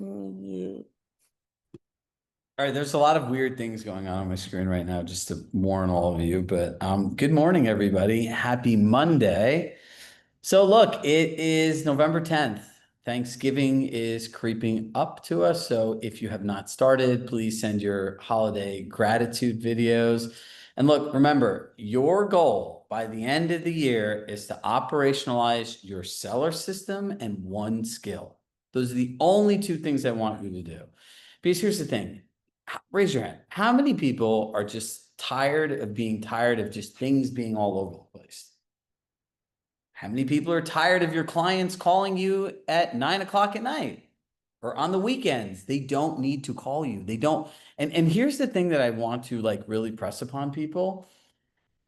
All right, there's a lot of weird things going on my screen right now, just to warn all of you. But good morning, everybody. Happy Monday. So, look, it is November 10th. Thanksgiving is creeping up to us. So, if you have not started, please send your holiday gratitude videos. And look, remember, your goal by the end of the year is to operationalize your seller system and one skill. Those are the only two things I want you to do. Because here's the thing, raise your hand. How many people are just tired of being tired of just things being all over the place? How many people are tired of your clients calling you at 9 o'clock at night or on the weekends? They don't need to call you. They don't. And here's the thing that I want to like really press upon people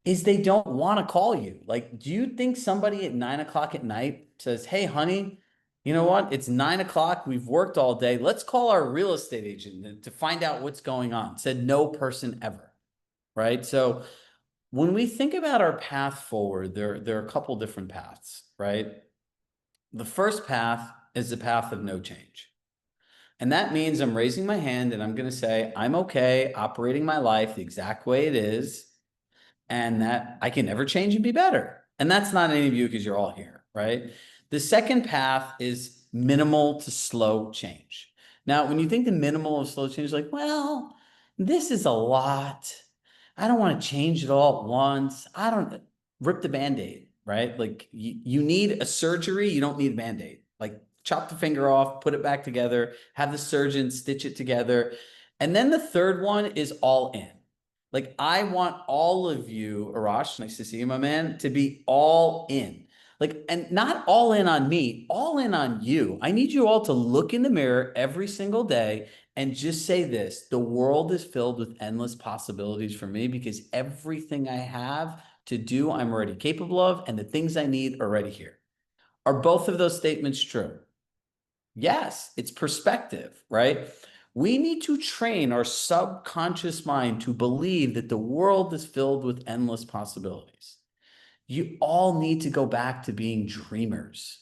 is they don't want to call you. Like, do you think somebody at 9 o'clock at night says, "Hey, honey, you know what? It's 9 o'clock. We've worked all day. Let's call our real estate agent to find out what's going on." Said no person ever, right? So when we think about our path forward, there are a couple different paths, right? The first path is the path of no change. And that means I'm raising my hand and I'm going to say, I'm okay operating my life the exact way it is, and that I can never change and be better. And that's not any of you because you're all here, right? The second path is minimal to slow change. Now, when you think the minimal of slow change, like, well, this is a lot. I don't want to change it all at once. I don't rip the band-aid, right? Like you need a surgery, you don't need a band-aid. Like chop the finger off, put it back together, have the surgeon stitch it together. And then the third one is all in. Like I want all of you, Arash, nice to see you, my man, to be all in. Like, and not all in on me, all in on you. I need you all to look in the mirror every single day and just say this: the world is filled with endless possibilities for me because everything I have to do, I'm already capable of, and the things I need are already here. Are both of those statements true? Yes, it's perspective, right? We need to train our subconscious mind to believe that the world is filled with endless possibilities. You all need to go back to being dreamers,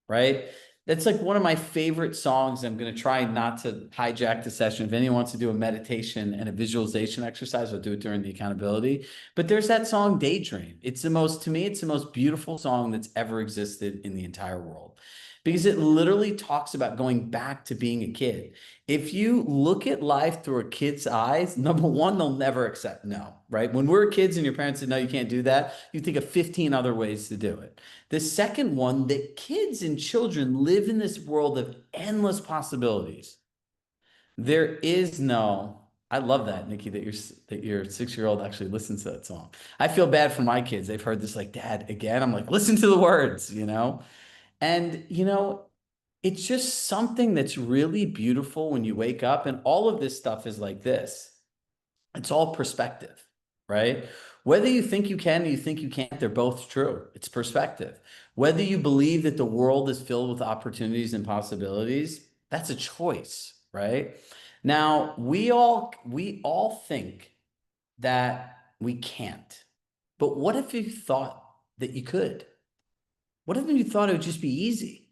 right? That's like one of my favorite songs. I'm going to try not to hijack the session. If anyone wants to do a meditation and a visualization exercise, I'll do it during the accountability. But there's that song Daydream. It's the most, to me, it's the most beautiful song that's ever existed in the entire world because it literally talks about going back to being a kid. If you look at life through a kid's eyes, number one, they'll never accept no, right? When we're kids and your parents said, no, you can't do that, you think of 15 other ways to do it. The second one, that kids and children live in this world of endless possibilities. There is no, I love that, Nikki, that your 6-year-old actually listens to that song. I feel bad for my kids. They've heard this like, Dad, again. I'm like, listen to the words, you know? And, you know, it's just something that's really beautiful when you wake up, and all of this stuff is like this. It's all perspective, right? Whether you think you can or you think you can't, they're both true. It's perspective. Whether you believe that the world is filled with opportunities and possibilities, that's a choice, right? Now, we all think that we can't. But what if you thought that you could? What if you thought it would just be easy?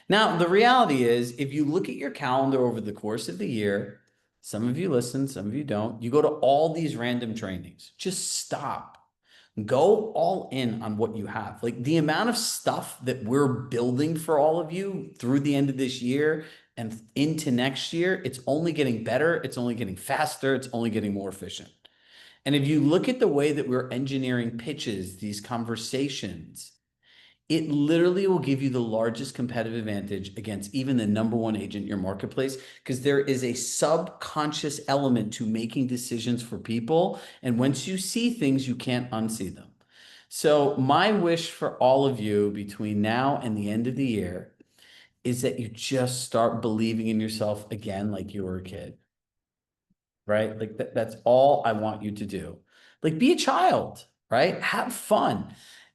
Now, the reality is, if you look at your calendar over the course of the year, some of you listen, some of you don't, you go to all these random trainings. Just stop. Go all in on what you have. Like the amount of stuff that we're building for all of you through the end of this year and into next year, it's only getting better. It's only getting faster. It's only getting more efficient. And if you look at the way that we're engineering pitches, these conversations, it literally will give you the largest competitive advantage against even the number one agent in your marketplace because there is a subconscious element to making decisions for people. And once you see things, you can't unsee them. So my wish for all of you between now and the end of the year is that you just start believing in yourself again like you were a kid, right? Like that's all I want you to do. Like be a child, right? Have fun.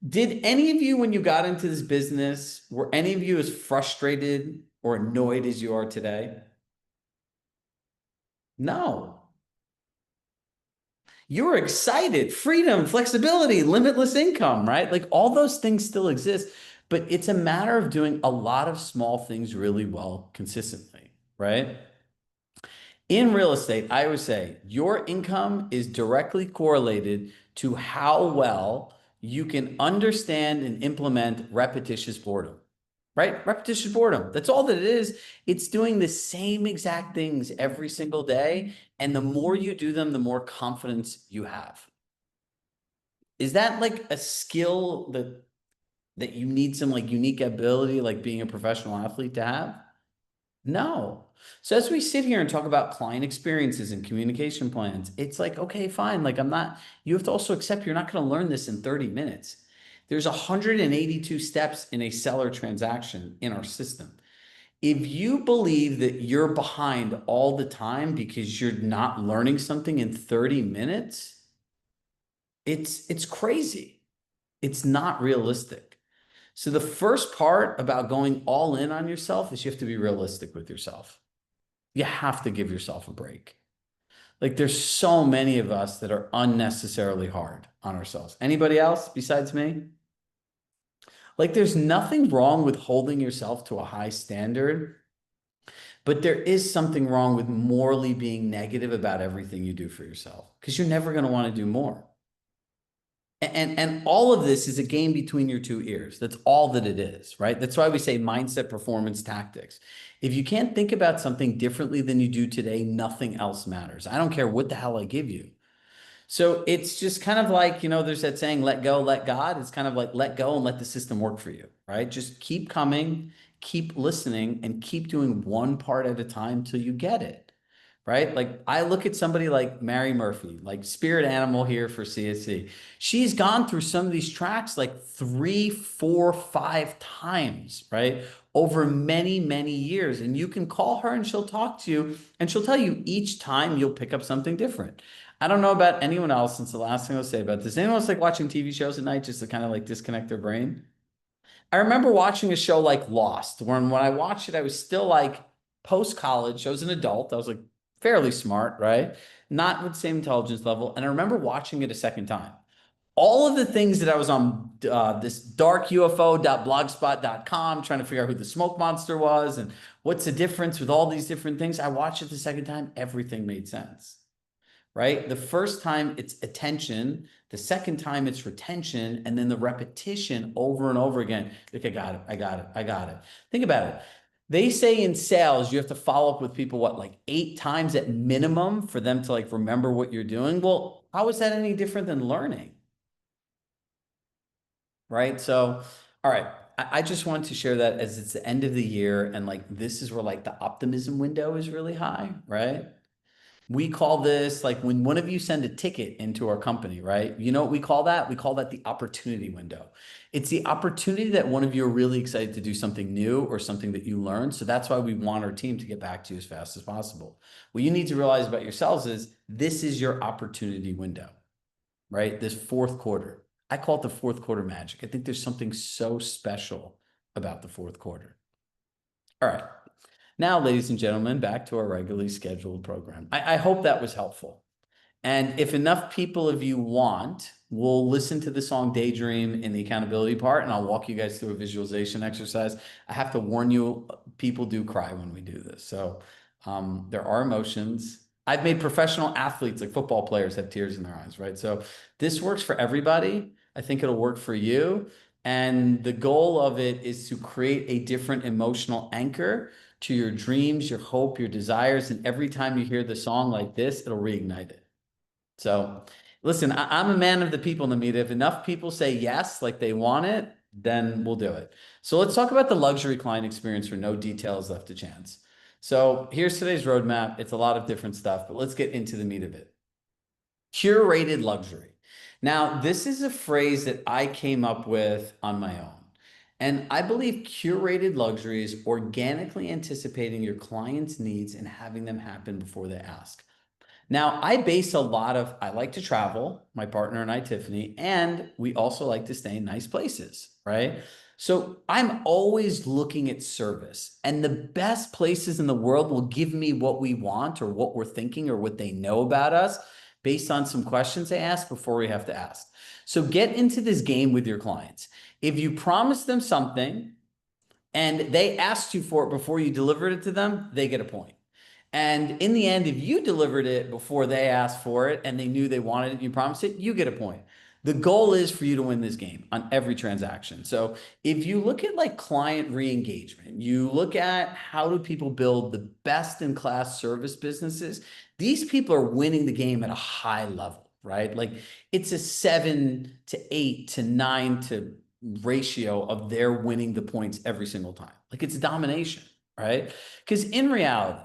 Did any of you, when you got into this business, were any of you as frustrated or annoyed as you are today? No. You were excited, freedom, flexibility, limitless income, right? Like all those things still exist, but it's a matter of doing a lot of small things really well consistently. right? In real estate, I would say your income is directly correlated to how well you can understand and implement repetitious boredom, right? Repetitious boredom. That's all that it is. It's doing the same exact things every single day. And the more you do them, the more confidence you have. Is that like a skill that you need some like unique ability, like being a professional athlete to have? No. So as we sit here and talk about client experiences and communication plans, it's like, okay, fine. Like I'm not, you have to also accept you're not going to learn this in 30 minutes. There's 182 steps in a seller transaction in our system. If you believe that you're behind all the time because you're not learning something in 30 minutes, it's crazy. It's not realistic. So the first part about going all in on yourself is you have to be realistic with yourself. You have to give yourself a break. Like there's so many of us that are unnecessarily hard on ourselves. Anybody else besides me? Like there's nothing wrong with holding yourself to a high standard, but there is something wrong with morally being negative about everything you do for yourself because you're never going to want to do more. And all of this is a game between your two ears. That's all that it is, right? That's why we say mindset, performance, tactics. If you can't think about something differently than you do today, nothing else matters. I don't care what the hell I give you. So it's just kind of like, there's that saying, let go, let God. It's kind of like let go and let the system work for you, right? Just keep coming, keep listening, and keep doing one part at a time till you get it. Right? Like I look at somebody like Mary Murphy, like spirit animal here for CSC. She's gone through some of these tracks like 3, 4, 5 times, right? Over many, many years. And you can call her and she'll talk to you and she'll tell you each time you'll pick up something different. I don't know about anyone else, since the last thing I'll say about this. Anyone else like watching TV shows at night just to kind of like disconnect their brain? I remember watching a show like Lost, when I watched it, I was still like post college. I was an adult. I was like fairly smart, right? Not with the same intelligence level. And I remember watching it a second time. All of the things that I was on this darkufo.blogspot.com trying to figure out who the smoke monster was and what's the difference with all these different things. I watched it the second time. Everything made sense, right? The first time it's attention, the second time it's retention, and then the repetition over and over again. Like, I got it, I got it, I got it. Think about it. They say in sales, you have to follow up with people, what, like 8 times at minimum for them to like remember what you're doing? Well, how is that any different than learning? Right? So, all right. I just wanted to share that as it's the end of the year and like this is where like the optimism window is really high, right? We call this like when one of you send a ticket into our company, right? You know what we call that? We call that the opportunity window. It's the opportunity that one of you are really excited to do something new or something that you learned. So that's why we want our team to get back to you as fast as possible. What you need to realize about yourselves is this is your opportunity window, right? This fourth quarter. I call it the fourth quarter magic. I think there's something so special about the fourth quarter. All right. Now, ladies and gentlemen, back to our regularly scheduled program. I hope that was helpful. And if enough people of you want, we'll listen to the song Daydream in the accountability part, and I'll walk you guys through a visualization exercise. I have to warn you, people do cry when we do this. So there are emotions. I've made professional athletes, like football players, have tears in their eyes, right? So this works for everybody. I think it'll work for you. And the goal of it is to create a different emotional anchor to your dreams, your hope, your desires. And every time you hear the song like this, it'll reignite it. So listen, I'm a man of the people, Namita. If enough people say yes, like they want it, then we'll do it. So let's talk about the luxury client experience where no details left to chance. So here's today's roadmap. It's a lot of different stuff, but let's get into the meat of it. Curated luxury. Now, this is a phrase that I came up with on my own. And I believe curated luxury is organically anticipating your client's needs and having them happen before they ask. Now, I base a lot of, I like to travel, my partner and I, Tiffany, and we also like to stay in nice places, right? So I'm always looking at service, and the best places in the world will give me what we want or what we're thinking or what they know about us based on some questions they ask before we have to ask. So get into this game with your clients. If you promise them something and they asked you for it before you delivered it to them, they get a point. And in the end, if you delivered it before they asked for it and they knew they wanted it and you promised it, you get a point. The goal is for you to win this game on every transaction. So if you look at like client re-engagement, you look at how do people build the best in class service businesses, these people are winning the game at a high level, right? Like it's a 7 to 8 to 9 to ratio of their winning the points every single time. Like it's domination, right? Because in reality,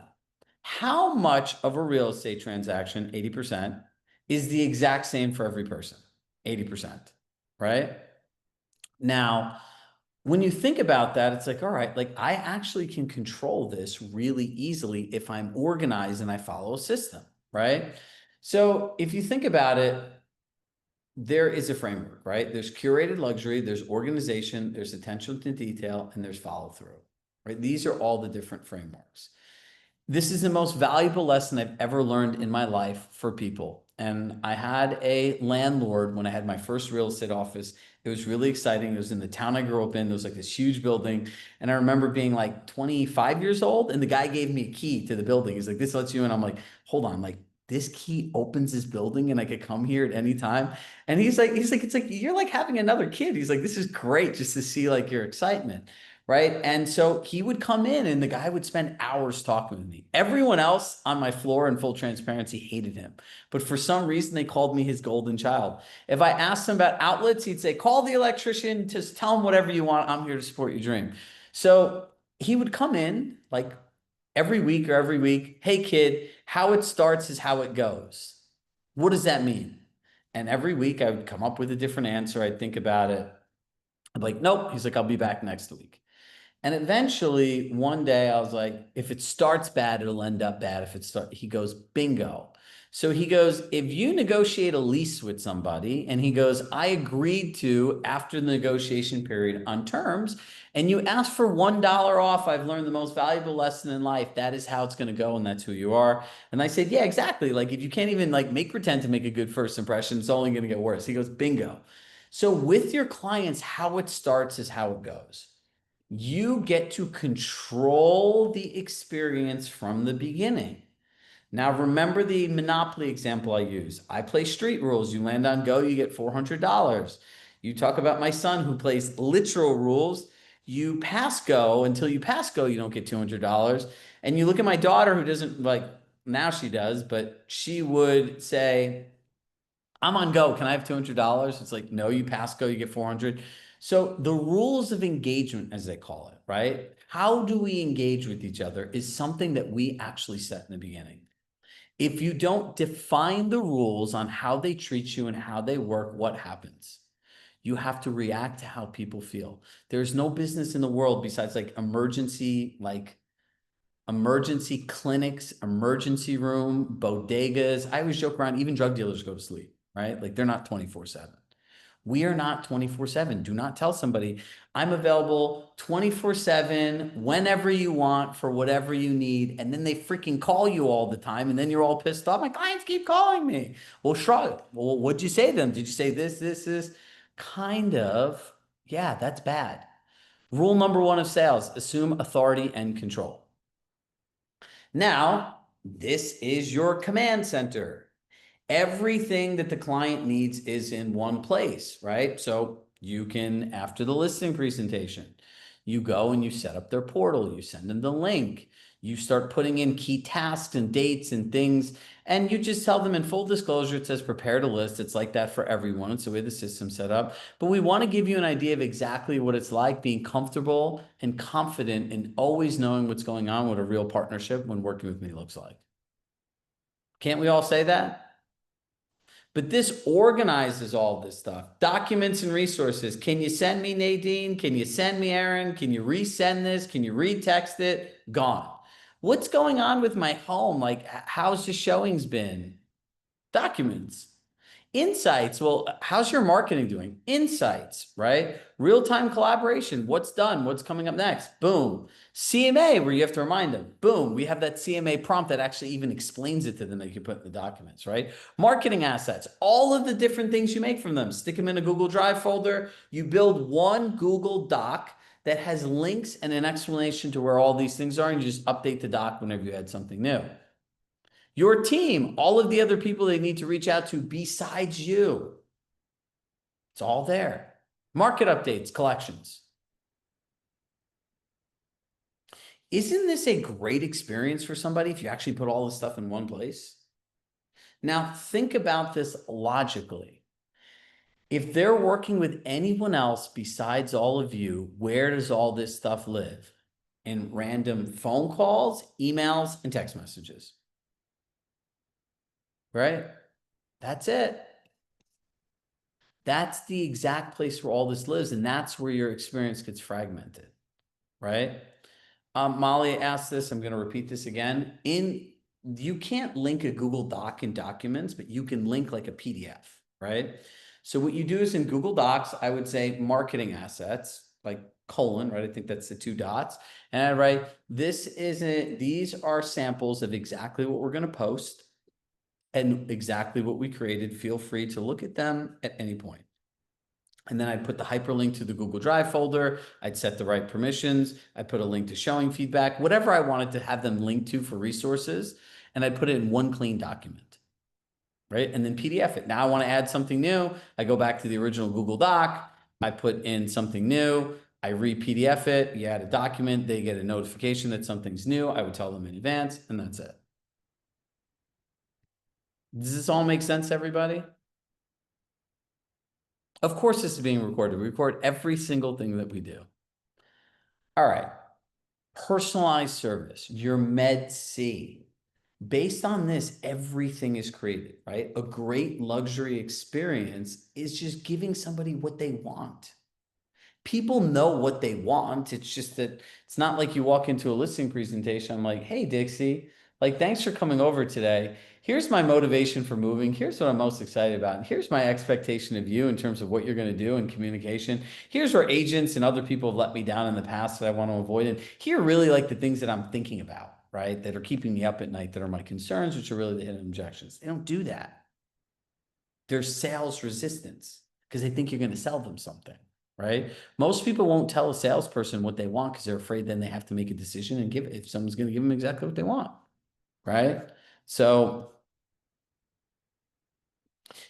how much of a real estate transaction, 80%, is the exact same for every person? 80%, right? Now, when you think about that, it's like, all right, like I actually can control this really easily if I'm organized and I follow a system, right? So if you think about it, there is a framework, right? There's curated luxury, there's organization, there's attention to detail, and there's follow through, right? These are all the different frameworks. This is the most valuable lesson I've ever learned in my life for people. And I had a landlord when I had my first real estate office. It was really exciting. It was in the town I grew up in. There was like this huge building. And I remember being like 25 years old, and the guy gave me a key to the building. He's like, this lets you in. I'm like, hold on, like this key opens this building and I could come here at any time. And he's like, it's like, you're like having another kid. He's like, this is great just to see like your excitement. Right. And so he would come in and the guy would spend hours talking with me. Everyone else on my floor, in full transparency, hated him. But for some reason, they called me his golden child. If I asked him about outlets, he'd say, call the electrician, just tell him whatever you want. I'm here to support your dream. So he would come in like every week or every week. Hey, kid, how it starts is how it goes. What does that mean? And every week I would come up with a different answer. I'd think about it. I'm like, nope. He's like, I'll be back next week. And eventually, one day, I was like, if it starts bad, it'll end up bad. He goes, bingo. So he goes, if you negotiate a lease with somebody, and he goes, I agreed to after the negotiation period on terms, and you ask for $1 off, I've learned the most valuable lesson in life. That is how it's going to go, and that's who you are. And I said, yeah, exactly. Like if you can't even like pretend to make a good first impression, it's only going to get worse. He goes, bingo. So with your clients, how it starts is how it goes. You get to control the experience from the beginning. Now, remember the Monopoly example I use. I play street rules. You land on go, you get $400. You talk about my son who plays literal rules. You pass go. Until you pass go, you don't get $200. And you look at my daughter who doesn't like, now she does, but she would say, I'm on go. Can I have $200? It's like, no, you pass go, you get 400. So the rules of engagement, as they call it, right? How do we engage with each other is something that we actually set in the beginning. If you don't define the rules on how they treat you and how they work, what happens? You have to react to how people feel. There's no business in the world besides like emergency clinics, emergency room, bodegas. I always joke around, even drug dealers go to sleep, right? Like they're not 24/7. We are not 24/7. Do not tell somebody, I'm available 24/7, whenever you want, for whatever you need. And then they freaking call you all the time. And then you're all pissed off. My clients keep calling me. Well, shrug. Well, what'd you say to them? Did you say this? Kind of. Yeah, that's bad. Rule number one of sales, assume authority and control. Now, this is your command center. Everything that the client needs is in one place, right? So you can, after the listing presentation, you go and you set up their portal, you send them the link, you start putting in key tasks and dates and things, and you just tell them in full disclosure, it says prepare to list. It's like that for everyone. It's the way the system's set up. But we want to give you an idea of exactly what it's like being comfortable and confident and always knowing what's going on, what a real partnership when working with me looks like. Can't we all say that? But this organizes all this stuff. Documents and resources. Can you send me Nadine? Can you send me Aaron? Can you resend this? Can you retext it? Gone. What's going on with my home? Like, how's the showings been? Documents. Insights. Well, how's your marketing doing? Insights, right? Real-time collaboration. What's done? What's coming up next? Boom. CMA, where you have to remind them. Boom. We have that CMA prompt that actually even explains it to them that you can put in the documents, right? Marketing assets. All of the different things you make from them. Stick them in a Google Drive folder. You build one Google Doc that has links and an explanation to where all these things are, and you just update the doc whenever you add something new. Your team, all of the other people they need to reach out to besides you. It's all there. Market updates, collections. Isn't this a great experience for somebody if you actually put all this stuff in one place? Now, think about this logically. If they're working with anyone else besides all of you, where does all this stuff live? In random phone calls, emails, and text messages. Right? That's it. That's the exact place where all this lives, and that's where your experience gets fragmented, right? Molly asked this, I'm going to repeat this again. You can't link a Google Doc in documents, but you can link like a PDF, right? So what you do is in Google Docs, I would say marketing assets, like colon, right? I think that's the 2 dots. And I write, these are samples of exactly what we're going to post and exactly what we created. Feel free to look at them at any point. And then I'd put the hyperlink to the Google Drive folder. I'd set the right permissions. I put a link to showing feedback, whatever I wanted to have them linked to for resources. And I put it in one clean document, right? And then PDF it. Now I want to add something new. I go back to the original Google Doc. I put in something new. I re-PDF it. You add a document. They get a notification that something's new. I would tell them in advance, and that's it. Does this all make sense, everybody? Of course, this is being recorded. We record every single thing that we do. All right. Personalized service, your Med C. Based on this, everything is created, right? A great luxury experience is just giving somebody what they want. People know what they want. It's just that it's not like you walk into a listing presentation. I'm like, hey, Dixie, like, thanks for coming over today. Here's my motivation for moving. Here's what I'm most excited about. And here's my expectation of you in terms of what you're going to do in communication. Here's where agents and other people have let me down in the past that I want to avoid. And here are really like the things that I'm thinking about, right? That are keeping me up at night, that are my concerns, which are really the hidden objections. They don't do that. There's sales resistance because they think you're going to sell them something. Right? Most people won't tell a salesperson what they want because they're afraid then they have to make a decision and give it if someone's going to give them exactly what they want. Right? So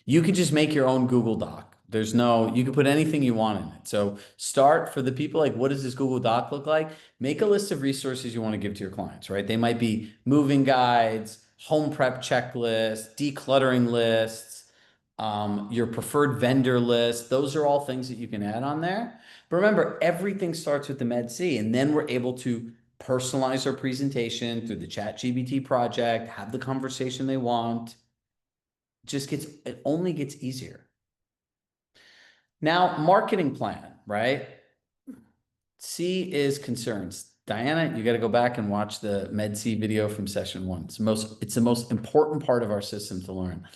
you could just make your own Google Doc. You can put anything you want in it. So start for the people like, what does this Google Doc look like? Make a list of resources you want to give to your clients, right? They might be moving guides, home prep checklist, decluttering lists, your preferred vendor list. Those are all things that you can add on there. But remember, everything starts with the Med C, and then we're able to personalize our presentation through the ChatGPT project, have the conversation they want. It only gets easier. Now, marketing plan, right? C is concerns. Diana, you got to go back and watch the Med C video from session 1. It's the most important part of our system to learn.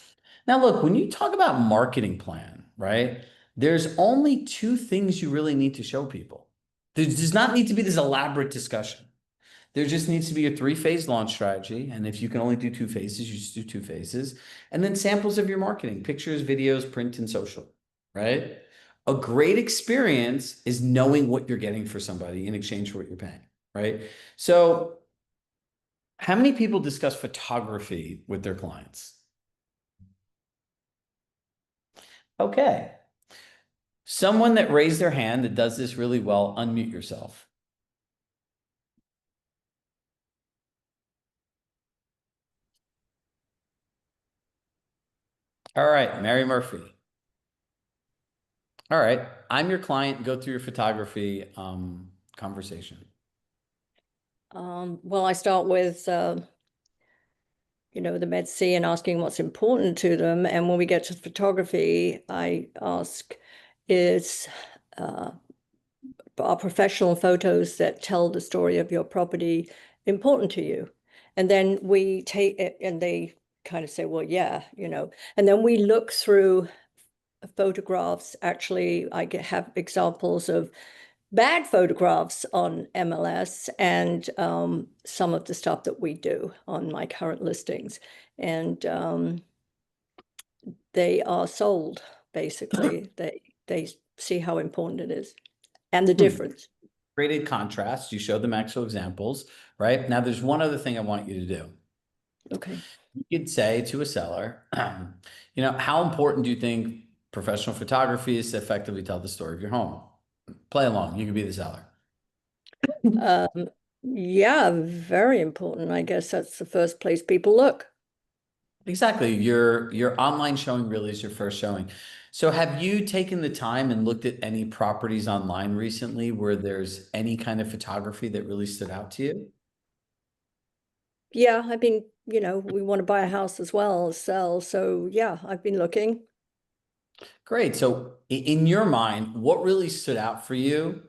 Now, look, when you talk about marketing plan, right, there's only 2 things you really need to show people. There does not need to be this elaborate discussion. There just needs to be a 3-phase launch strategy. And if you can only do 2 phases, you just do 2 phases. And then samples of your marketing, pictures, videos, print, and social, right? A great experience is knowing what you're getting for somebody in exchange for what you're paying, right? So how many people discuss photography with their clients? Okay. Someone that raised their hand that does this really well, unmute yourself. All right, Mary Murphy. All right, I'm your client. Go through your photography conversation. Well, I start with, the Med C and asking what's important to them. And when we get to photography, I ask, are professional photos that tell the story of your property important to you? And then we take it and they kind of say, well, yeah, and then we look through photographs. Actually, I have examples of bad photographs on MLS and some of the stuff that we do on my current listings. And they are sold, basically. They see how important it is and the difference. created contrast. You showed them actual examples, right? Now, there's one other thing I want you to do. Okay. You could say to a seller, how important do you think professional photography is to effectively tell the story of your home? Play along. You could be the seller. Um, yeah, very important. I guess that's the first place people look. Exactly. Your online showing really is your first showing. So have you taken the time and looked at any properties online recently where there's any kind of photography that really stood out to you? Yeah, I've been, we want to buy a house as well as sell. So yeah, I've been looking. Great. So in your mind, what really stood out for you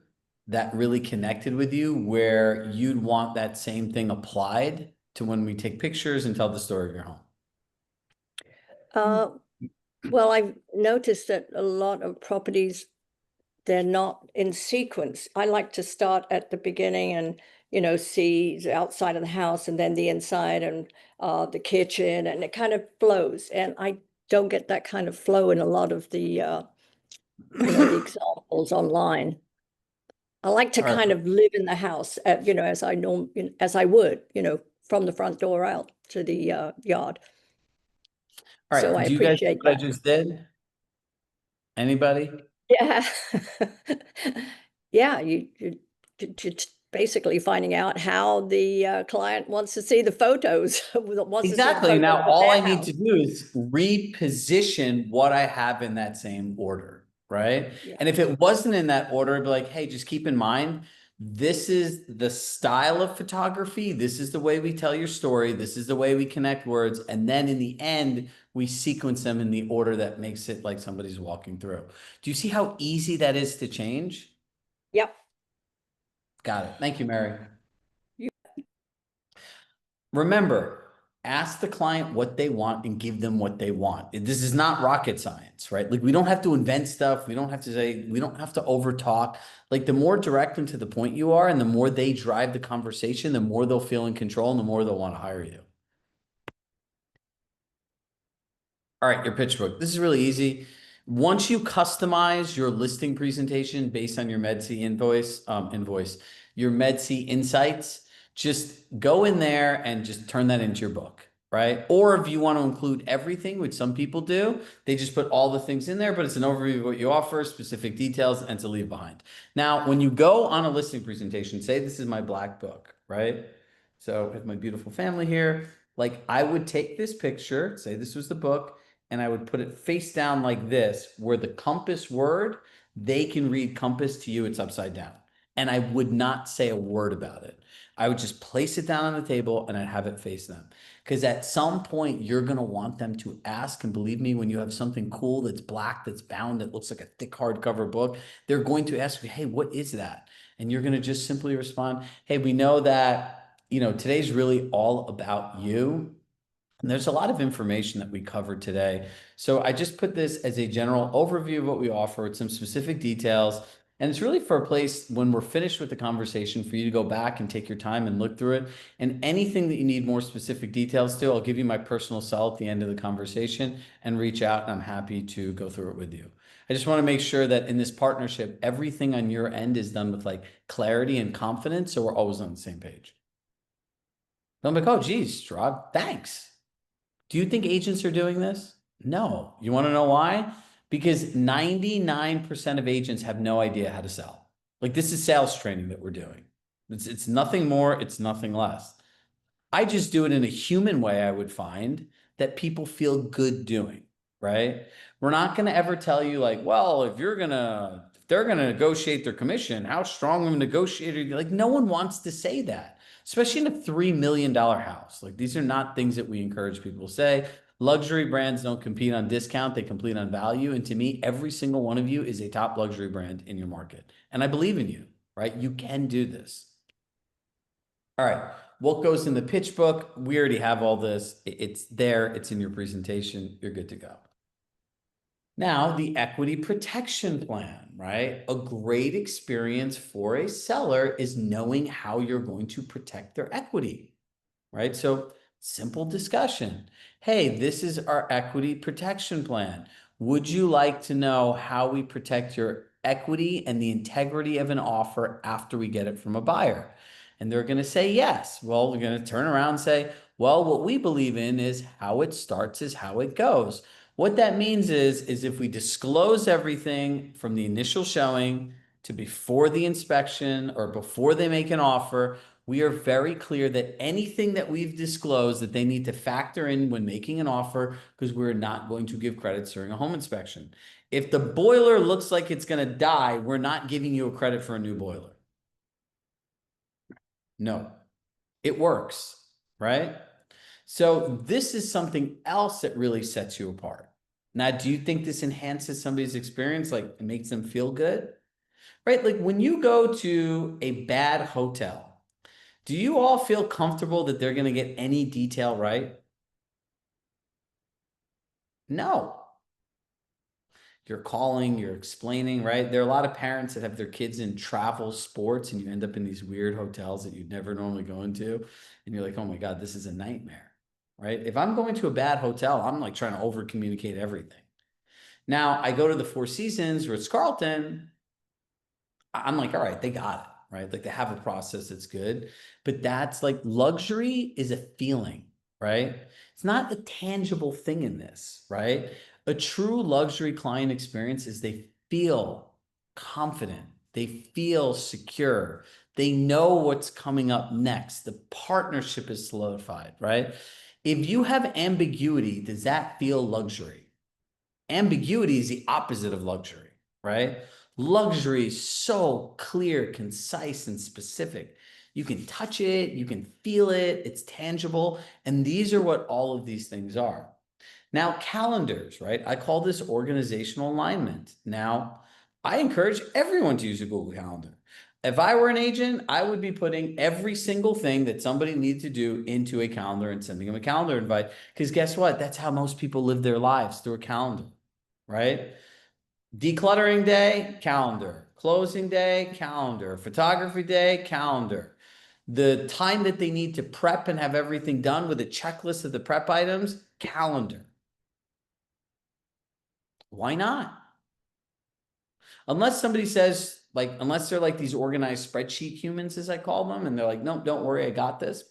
that really connected with you where you'd want that same thing applied to when we take pictures and tell the story of your home? Uh, well, I've noticed that a lot of properties, they're not in sequence. I like to start at the beginning and, see the outside of the house and then the inside and the kitchen, and it kind of flows. And I don't get that kind of flow in a lot of the examples online. I like to All right. kind of live in the house, as I would, from the front door out to the yard. All So right. I Do you guys see appreciate what I that. just did? Anybody? Yeah. Yeah, you're basically finding out how the client wants to see the photos, wants to see the Exactly. photos Now, of all their I need house. to do is reposition what I have in that same order, right? Yeah. And if it wasn't in that order, I'd be like, hey, just keep in mind, this is the style of photography. This is the way we tell your story. This is the way we connect words. And then in the end, we sequence them in the order that makes it like somebody's walking through. Do you see how easy that is to change? Yep. Got it. Thank you, Mary. You, Remember, ask the client what they want and give them what they want. This is not rocket science, right? Like we don't have to invent stuff. We don't have to say, we don't have to over talk. Like the more direct and to the point you are, and the more they drive the conversation, the more they'll feel in control and the more they'll want to hire you. All right, your pitch book. This is really easy. Once you customize your listing presentation based on your MedC invoice, your MedC insights, just go in there and just turn that into your book, right? Or if you want to include everything, which some people do, they just put all the things in there, but it's an overview of what you offer, specific details, and to leave behind. Now, when you go on a listing presentation, say this is my black book, right? So I have my beautiful family here. Like I would take this picture, say this was the book, and I would put it face down like this, where the compass word, they can read compass to you, it's upside down. And I would not say a word about it. I would just place it down on the table and I'd have it face them. Because at some point, you're going to want them to ask. And believe me, when you have something cool that's black, that's bound, that looks like a thick hardcover book, they're going to ask you, hey, what is that? And you're going to just simply respond, hey, we know that, today's really all about you. And there's a lot of information that we covered today. So I just put this as a general overview of what we offer with some specific details. And it's really for a place when we're finished with the conversation for you to go back and take your time and look through it. And anything that you need more specific details to, I'll give you my personal cell at the end of the conversation and reach out. And I'm happy to go through it with you. I just want to make sure that in this partnership, everything on your end is done with like clarity and confidence. So we're always on the same page. I'm like, oh, geez, Chirag, thanks. Do you think agents are doing this? No. You want to know why? Because 99% of agents have no idea how to sell. Like this is sales training that we're doing. It's nothing more, it's nothing less. I just do it in a human way, I would find that people feel good doing, right? We're not going to ever tell you like, well, if they're going to negotiate their commission, how strong of a negotiator, like no one wants to say that, especially in a $3 million house. Like these are not things that we encourage people to say. Luxury brands don't compete on discount, they compete on value. And to me, every single one of you is a top luxury brand in your market. And I believe in you, right? You can do this. All right. What goes in the pitch book? We already have all this. It's there. It's in your presentation. You're good to go. Now, the equity protection plan, right? A great experience for a seller is knowing how you're going to protect their equity, right? So, simple discussion. Hey, this is our equity protection plan. Would you like to know how we protect your equity and the integrity of an offer after we get it from a buyer? And they're going to say yes. Well, we're going to turn around and say, well, what we believe in is how it starts is how it goes. What that means is if we disclose everything from the initial showing to before the inspection or before they make an offer, we are very clear that anything that we've disclosed that they need to factor in when making an offer, because we're not going to give credits during a home inspection. If the boiler looks like it's going to die, we're not giving you a credit for a new boiler. No, it works, right? So this is something else that really sets you apart. Now, do you think this enhances somebody's experience, like it makes them feel good? Right? Like when you go to a bad hotel, do you all feel comfortable that they're going to get any detail right? No. You're calling, you're explaining, right? There are a lot of parents that have their kids in travel sports and you end up in these weird hotels that you'd never normally go into. And you're like, oh my God, this is a nightmare, right? If I'm going to a bad hotel, I'm like trying to over communicate everything. Now I go to the Four Seasons, Ritz Carlton. I'm like, all right, they got it, right? Like they have a process that's good, but that's like luxury is a feeling, right? It's not a tangible thing in this, right? A true luxury client experience is they feel confident, they feel secure, they know what's coming up next. The partnership is solidified, right? If you have ambiguity, does that feel luxury? Ambiguity is the opposite of luxury, right? Luxury is so clear, concise, and specific. You can touch it, you can feel it, it's tangible. And these are what all of these things are. Now, calendars, right? I call this organizational alignment. Now, I encourage everyone to use a Google Calendar. If I were an agent, I would be putting every single thing that somebody needs to do into a calendar and sending them a calendar invite. Because guess what? That's how most people live their lives, through a calendar, right? Decluttering day, calendar. Closing day, calendar. Photography day, calendar. The time that they need to prep and have everything done with a checklist of the prep items, calendar. Why not? Unless somebody says, like, unless they're like these organized spreadsheet humans, as I call them, and they're like, no, don't worry, I got this.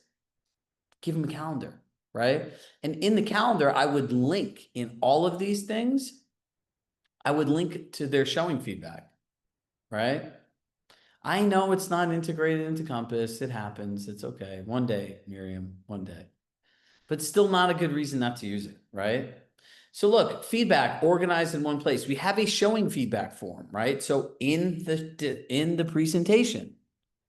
Give them a calendar, right? And in the calendar, I would link in all of these things, I would link to their showing feedback, right? I know it's not integrated into Compass. It happens. It's okay. One day, Miriam, one day. But still not a good reason not to use it, right? So look, feedback organized in one place. We have a showing feedback form, right? So in the presentation,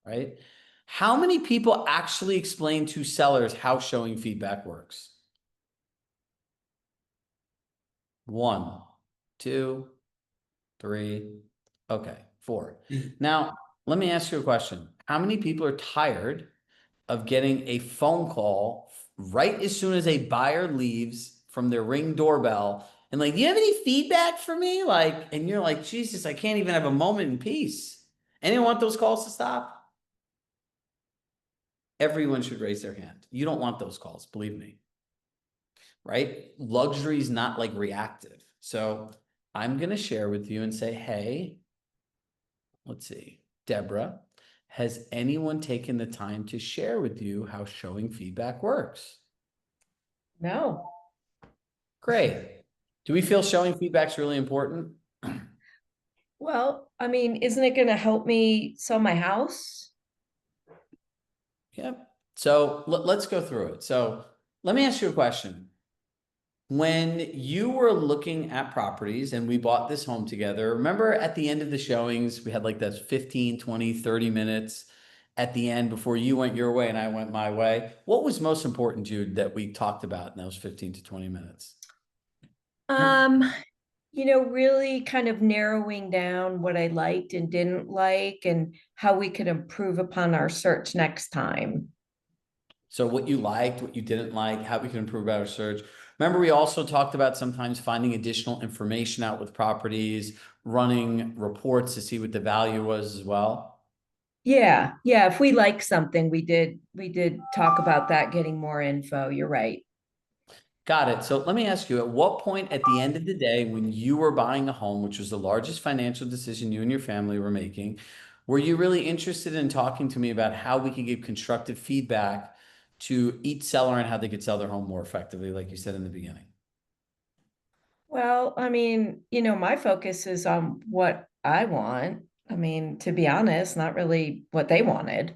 right? How many people actually explain to sellers how showing feedback works? One, two, three, okay, four. Now, let me ask you a question. How many people are tired of getting a phone call right as soon as a buyer leaves from their Ring doorbell and like, do you have any feedback for me? Like, and you're like, Jesus, I can't even have a moment in peace. Anyone want those calls to stop? Everyone should raise their hand. You don't want those calls, believe me, right? Luxury is not like reactive. So I'm going to share with you and say, hey, let's see, Deborah, has anyone taken the time to share with you how showing feedback works? No. Great. Do we feel showing feedback is really important? Well, I mean, isn't it going to help me sell my house? Yep. So let's go through it. So let me ask you a question. When you were looking at properties and we bought this home together, remember at the end of the showings, we had like those 15, 20, 30 minutes at the end before you went your way and I went my way. What was most important to you that we talked about in those 15 to 20 minutes? Um, really kind of narrowing down what I liked and didn't like and how we could improve upon our search next time. So what you liked, what you didn't like, how we can improve our search. Remember, we also talked about sometimes finding additional information out with properties, running reports to see what the value was as well. Yeah, yeah. If we like something, we did talk about that, getting more info. You're right. Got it. So let me ask you, at what point at the end of the day, when you were buying a home, which was the largest financial decision you and your family were making, were you really interested in talking to me about how we could give constructive feedback to each seller and how they could sell their home more effectively, like you said in the beginning? Well, I mean, my focus is on what I want. I mean, to be honest, not really what they wanted.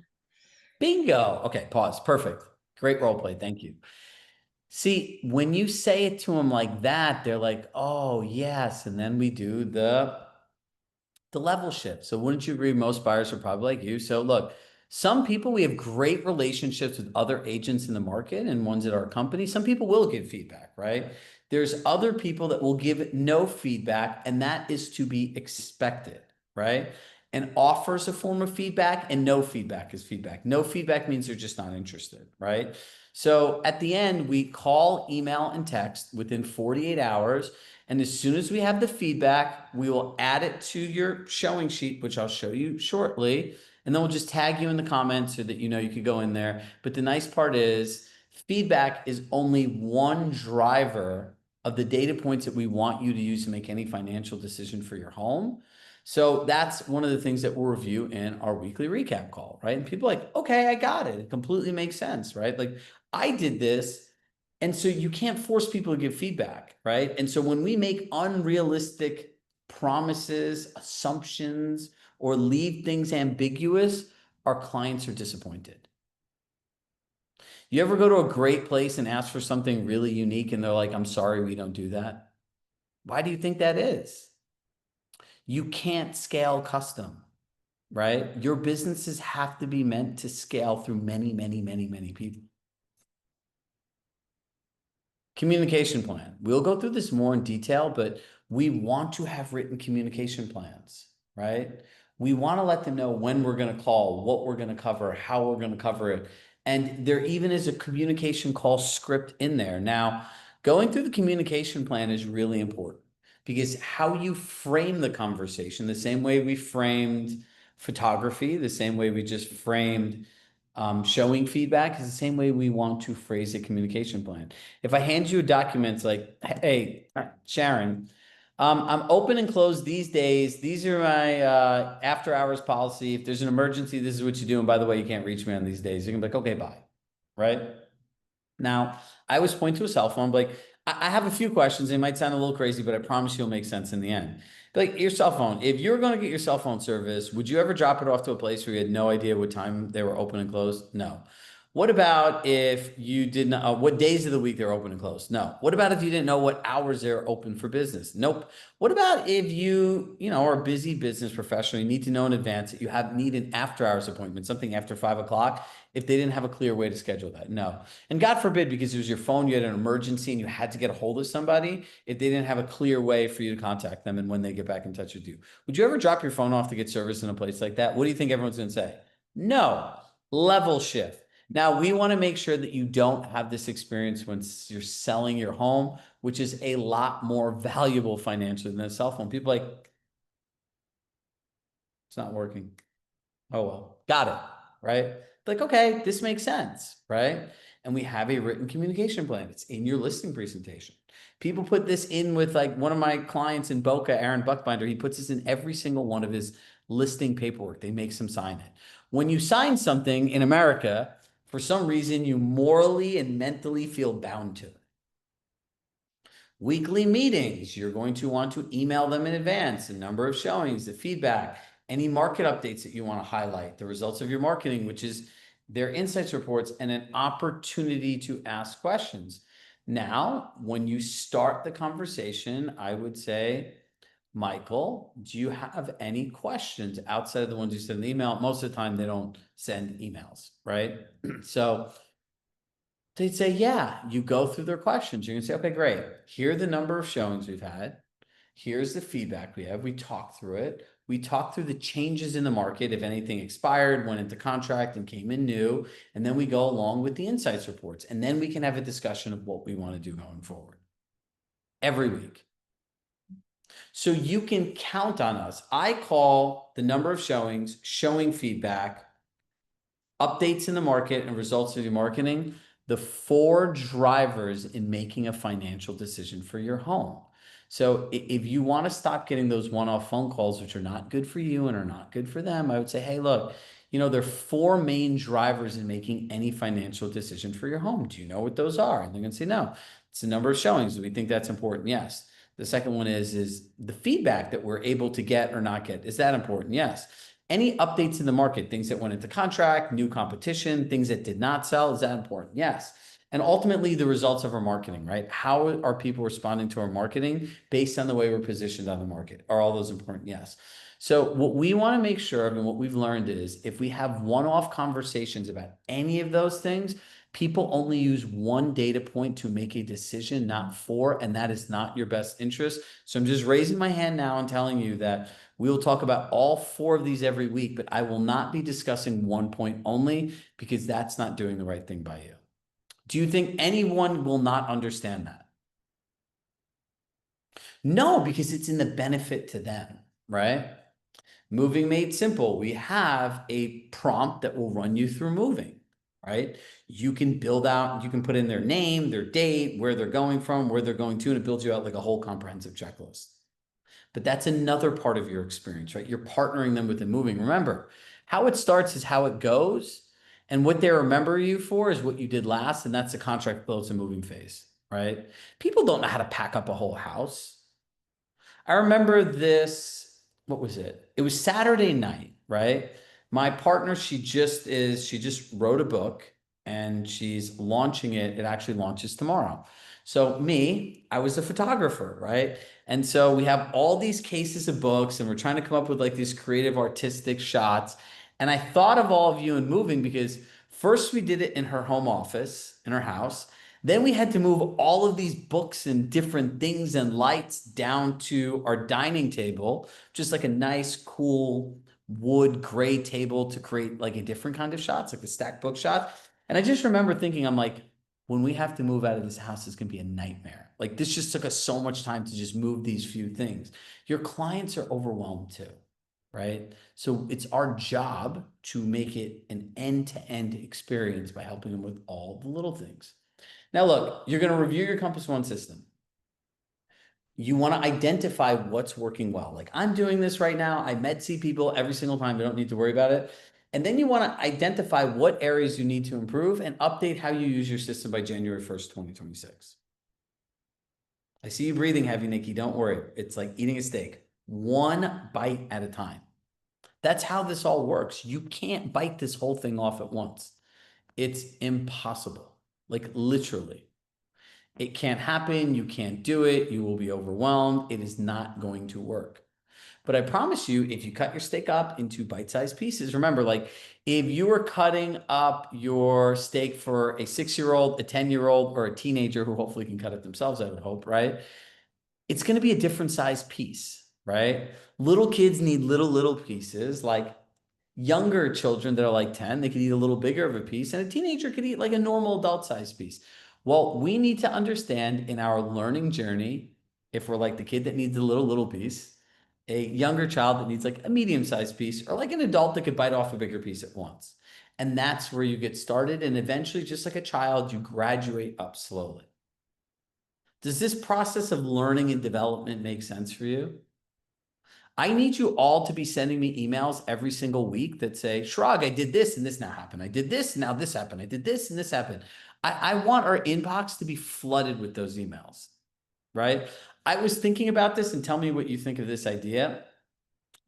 Bingo. Okay, pause. Perfect. Great role play. Thank you. See, when you say it to them like that, they're like, oh, yes. And then we do the level shift. So wouldn't you agree most buyers are probably like you? So look, some people, we have great relationships with other agents in the market and ones at our company. Some people will give feedback, right? There's other people that will give no feedback, and that is to be expected, right? And offers a form of feedback, and no feedback is feedback. No feedback means they're just not interested, right? So at the end, we call, email, and text within 48 hours. And as soon as we have the feedback, we will add it to your showing sheet, which I'll show you shortly. And then we'll just tag you in the comments so that you know you could go in there. But the nice part is feedback is only one driver of the data points that we want you to use to make any financial decision for your home. So that's one of the things that we'll review in our weekly recap call, right? And people are like, okay, I got it. It completely makes sense, right? Like I did this. And so you can't force people to give feedback, right? And so when we make unrealistic promises, assumptions, or leave things ambiguous, our clients are disappointed. You ever go to a great place and ask for something really unique and they're like, I'm sorry, we don't do that? Why do you think that is? You can't scale custom, right? Your businesses have to be meant to scale through many, many, many, many people. Communication plan. We'll go through this more in detail, but we want to have written communication plans, right? We want to let them know when we're going to call, what we're going to cover, how we're going to cover it. And there even is a communication call script in there. Now, going through the communication plan is really important because how you frame the conversation, the same way we framed photography, the same way we just framed showing feedback is the same way we want to phrase a communication plan. If I hand you a document, it's like, hey, Sharon, I'm open and closed these days. These are my after hours policy. If there's an emergency, this is what you do. And by the way, you can't reach me on these days. You can be like, okay, bye. Right? Now, I always point to a cell phone, like, I have a few questions. They might sound a little crazy, but I promise you'll make sense in the end. Like your cell phone, if you're going to get your cell phone service, would you ever drop it off to a place where you had no idea what time they were open and closed? No. What about if you didn't, what days of the week they're open and closed? No. What about if you didn't know what hours they're open for business? Nope. What about if you are a busy business professional, you need to know in advance that you need an after hours appointment, something after 5 o'clock, if they didn't have a clear way to schedule that? No. And God forbid, because it was your phone, you had an emergency and you had to get a hold of somebody, if they didn't have a clear way for you to contact them and when they get back in touch with you. Would you ever drop your phone off to get service in a place like that? What do you think everyone's going to say? No. Level shift. Now, we want to make sure that you don't have this experience when you're selling your home, which is a lot more valuable financially than a cell phone. People are like, it's not working. Oh, well, got it, right? Like, okay, this makes sense, right? And we have a written communication plan. It's in your listing presentation. People put this in with, like, one of my clients in Boca, Aaron Buckbinder, he puts this in every single one of his listing paperwork. They make him sign it. When you sign something in America, for some reason, you morally and mentally feel bound to it. Weekly meetings, you're going to want to email them in advance, the number of showings, the feedback, any market updates that you want to highlight, the results of your marketing, which is their insights reports, and an opportunity to ask questions. Now, when you start the conversation, I would say, Michael, do you have any questions outside of the ones you send in the email? Most of the time, they don't send emails, right? So they'd say, yeah, you go through their questions. You're going to say, okay, great. Here are the number of showings we've had. Here's the feedback we have. We talk through it. We talk through the changes in the market. If anything expired, went into contract and came in new, and then we go along with the insights reports. And then we can have a discussion of what we want to do going forward every week. So you can count on us. I call the number of showings, showing feedback, updates in the market and results of your marketing, the 4 drivers in making a financial decision for your home. So if you want to stop getting those one-off phone calls, which are not good for you and are not good for them, I would say, hey, look, there are 4 main drivers in making any financial decision for your home. Do you know what those are? And they're going to say, no. It's the number of showings. Do we think that's important? Yes. The second one is the feedback that we're able to get or not get. Is that important? Yes. Any updates in the market, things that went into contract, new competition, things that did not sell, is that important? Yes. And ultimately, the results of our marketing, right? How are people responding to our marketing based on the way we're positioned on the market? Are all those important? Yes. So what we want to make sure of and what we've learned is if we have one-off conversations about any of those things, people only use one data point to make a decision, not 4, and that is not your best interest. So I'm just raising my hand now and telling you that we will talk about all 4 of these every week, but I will not be discussing one point only because that's not doing the right thing by you. Do you think anyone will not understand that? No, because it's in the benefit to them, right? Moving Made Simple, we have a prompt that will run you through moving, right? You can build out, you can put in their name, their date, where they're going from, where they're going to, and it builds you out like a whole comprehensive checklist. But that's another part of your experience, right? You're partnering them with the moving. Remember, how it starts is how it goes. And what they remember you for is what you did last. And that's the contract close and moving phase, right? People don't know how to pack up a whole house. I remember this, what was it? It was Saturday night, right? My partner, she just wrote a book and she's launching it. It actually launches tomorrow. So me, I was a photographer, right? And so we have all these cases of books and we're trying to come up with like these creative artistic shots. And I thought of all of you in moving because first we did it in her home office, in her house. Then we had to move all of these books and different things and lights down to our dining table, just like a nice, cool wood gray table to create like a different kind of shots, like the stacked book shot. And I just remember thinking, I'm like, when we have to move out of this house, it's gonna be a nightmare. Like this just took us so much time to just move these few things. Your clients are overwhelmed too, right? So it's our job to make it an end-to-end experience by helping them with all the little things. Now, look, you're going to review your Compass One system. You want to identify what's working well. Like I'm doing this right now. I med see people every single time. They don't need to worry about it. And then you want to identify what areas you need to improve and update how you use your system by January 1st, 2026. I see you breathing heavy, Nikki. Don't worry. It's like eating a steak, one bite at a time. That's how this all works. You can't bite this whole thing off at once. It's impossible, like literally. It can't happen. You can't do it. You will be overwhelmed. It is not going to work. But I promise you, if you cut your steak up into bite-sized pieces, remember, like if you were cutting up your steak for a 6-year-old, a 10-year-old, or a teenager who hopefully can cut it themselves, I would hope, right? It's going to be a different size piece, right? Little kids need little pieces. Like younger children that are like 10, they could eat a little bigger of a piece, and a teenager could eat like a normal adult size piece. Well, we need to understand in our learning journey, if we're like the kid that needs a little piece, a younger child that needs like a medium sized piece, or like an adult that could bite off a bigger piece at once. And that's where you get started. And eventually, just like a child, you graduate up slowly. Does this process of learning and development make sense for you? I need you all to be sending me emails every single week that say, Chirag, I did this and this now happened. I did this and now this happened. I did this and this happened. I want our inbox to be flooded with those emails, right? I was thinking about this and tell me what you think of this idea.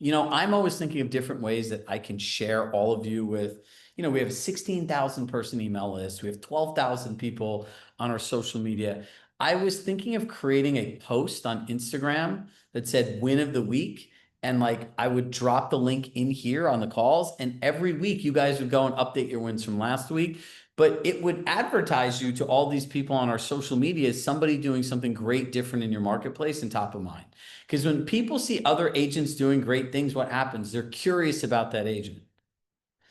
I'm always thinking of different ways that I can share all of you with, we have a 16,000 person email list. We have 12,000 people on our social media. I was thinking of creating a post on Instagram that said win of the week. And like, I would drop the link in here on the calls. And every week you guys would go and update your wins from last week. But it would advertise you to all these people on our social media as somebody doing something great, different in your marketplace and top of mind. Because when people see other agents doing great things, what happens? They're curious about that agent.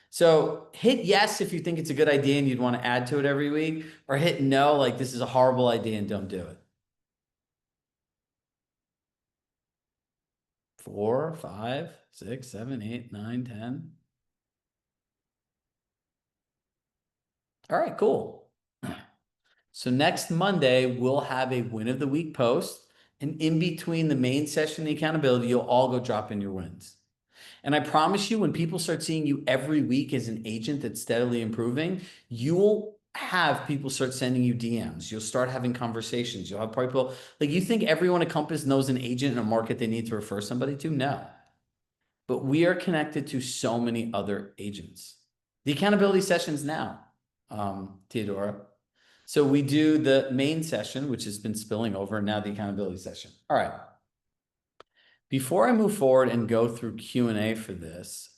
So hit yes if you think it's a good idea and you'd want to add to it every week, or hit no, like this is a horrible idea and don't do it. 4, 5, 6, 7, 8, 9, 10. All right, cool. So next Monday, we'll have a win of the week post. And in between the main session, the accountability, you'll all go drop in your wins. And I promise you, when people start seeing you every week as an agent that's steadily improving, you'll have people start sending you DMs. You'll start having conversations. You'll have people like, you think everyone at Compass knows an agent in a market they need to refer somebody to? No. But we are connected to so many other agents. The accountability sessions now, Theodora. So we do the main session, which has been spilling over, and now the accountability session. All right. Before I move forward and go through Q&A for this,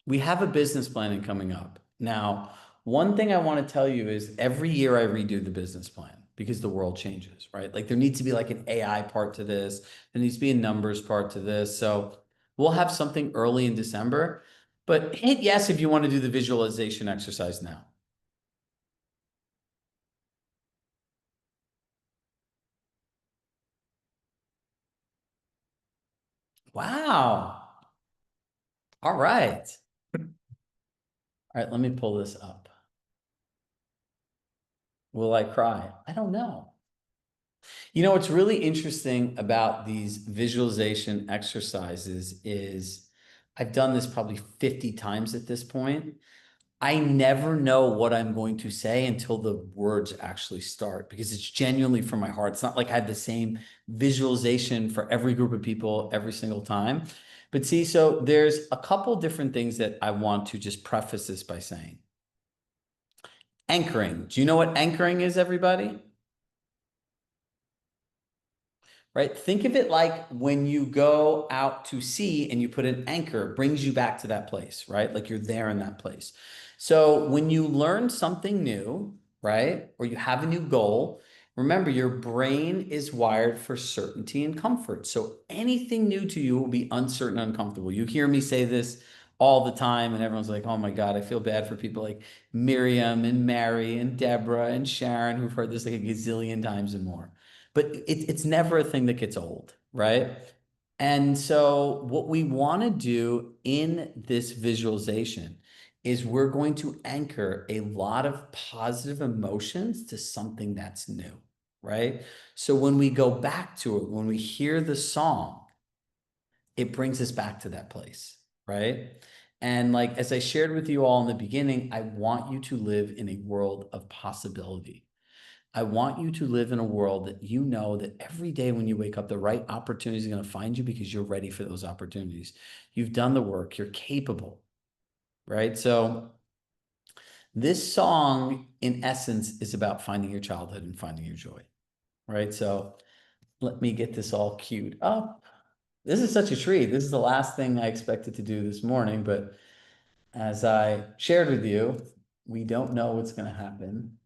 we have a business planning coming up. Now, one thing I want to tell you is every year I redo the business plan because the world changes, right? Like there needs to be like an AI part to this. There needs to be a numbers part to this. So we'll have something early in December, but hit yes if you want to do the visualization exercise now. Wow. All right. All right, let me pull this up. Will I cry? I don't know. You know, what's really interesting about these visualization exercises is I've done this probably 50 times at this point. I never know what I'm going to say until the words actually start because it's genuinely from my heart. It's not like I have the same visualization for every group of people every single time. But see, so there's a couple different things that I want to just preface this by saying. Anchoring. Do you know what anchoring is, everybody? Right? Think of it like when you go out to sea and you put an anchor, it brings you back to that place, right? Like you're there in that place. So when you learn something new, right? Or you have a new goal, remember your brain is wired for certainty and comfort. So anything new to you will be uncertain and uncomfortable. You hear me say this all the time, and everyone's like, oh my God, I feel bad for people like Miriam and Mary and Deborah and Sharon who've heard this like a gazillion times and more. But it's never a thing that gets old, right? And so what we want to do in this visualization is we're going to anchor a lot of positive emotions to something that's new, right? So when we go back to it, when we hear the song, it brings us back to that place, right? And like, as I shared with you all in the beginning, I want you to live in a world of possibility. I want you to live in a world that you know that every day when you wake up, the right opportunities are going to find you because you're ready for those opportunities. You've done the work, you're capable, right? So this song, in essence, is about finding your childhood and finding your joy, right? So let me get this all queued up. This is such a treat. This is the last thing I expected to do this morning, but as I shared with you, we don't know what's going to happen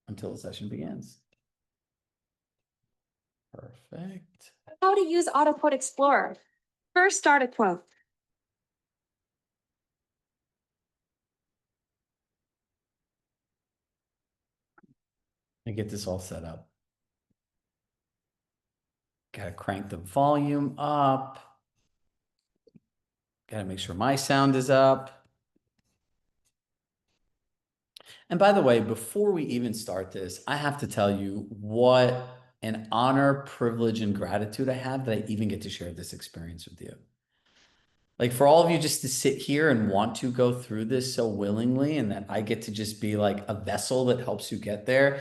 until the session begins. Perfect. How to use AutoQuote Explorer. First, start a quote. And get this all set up. Gotta crank the volume up. Gotta make sure my sound is up. And by the way, before we even start this, I have to tell you what an honor, privilege, and gratitude I have that I even get to share this experience with you. Like for all of you just to sit here and want to go through this so willingly, and that I get to just be like a vessel that helps you get there.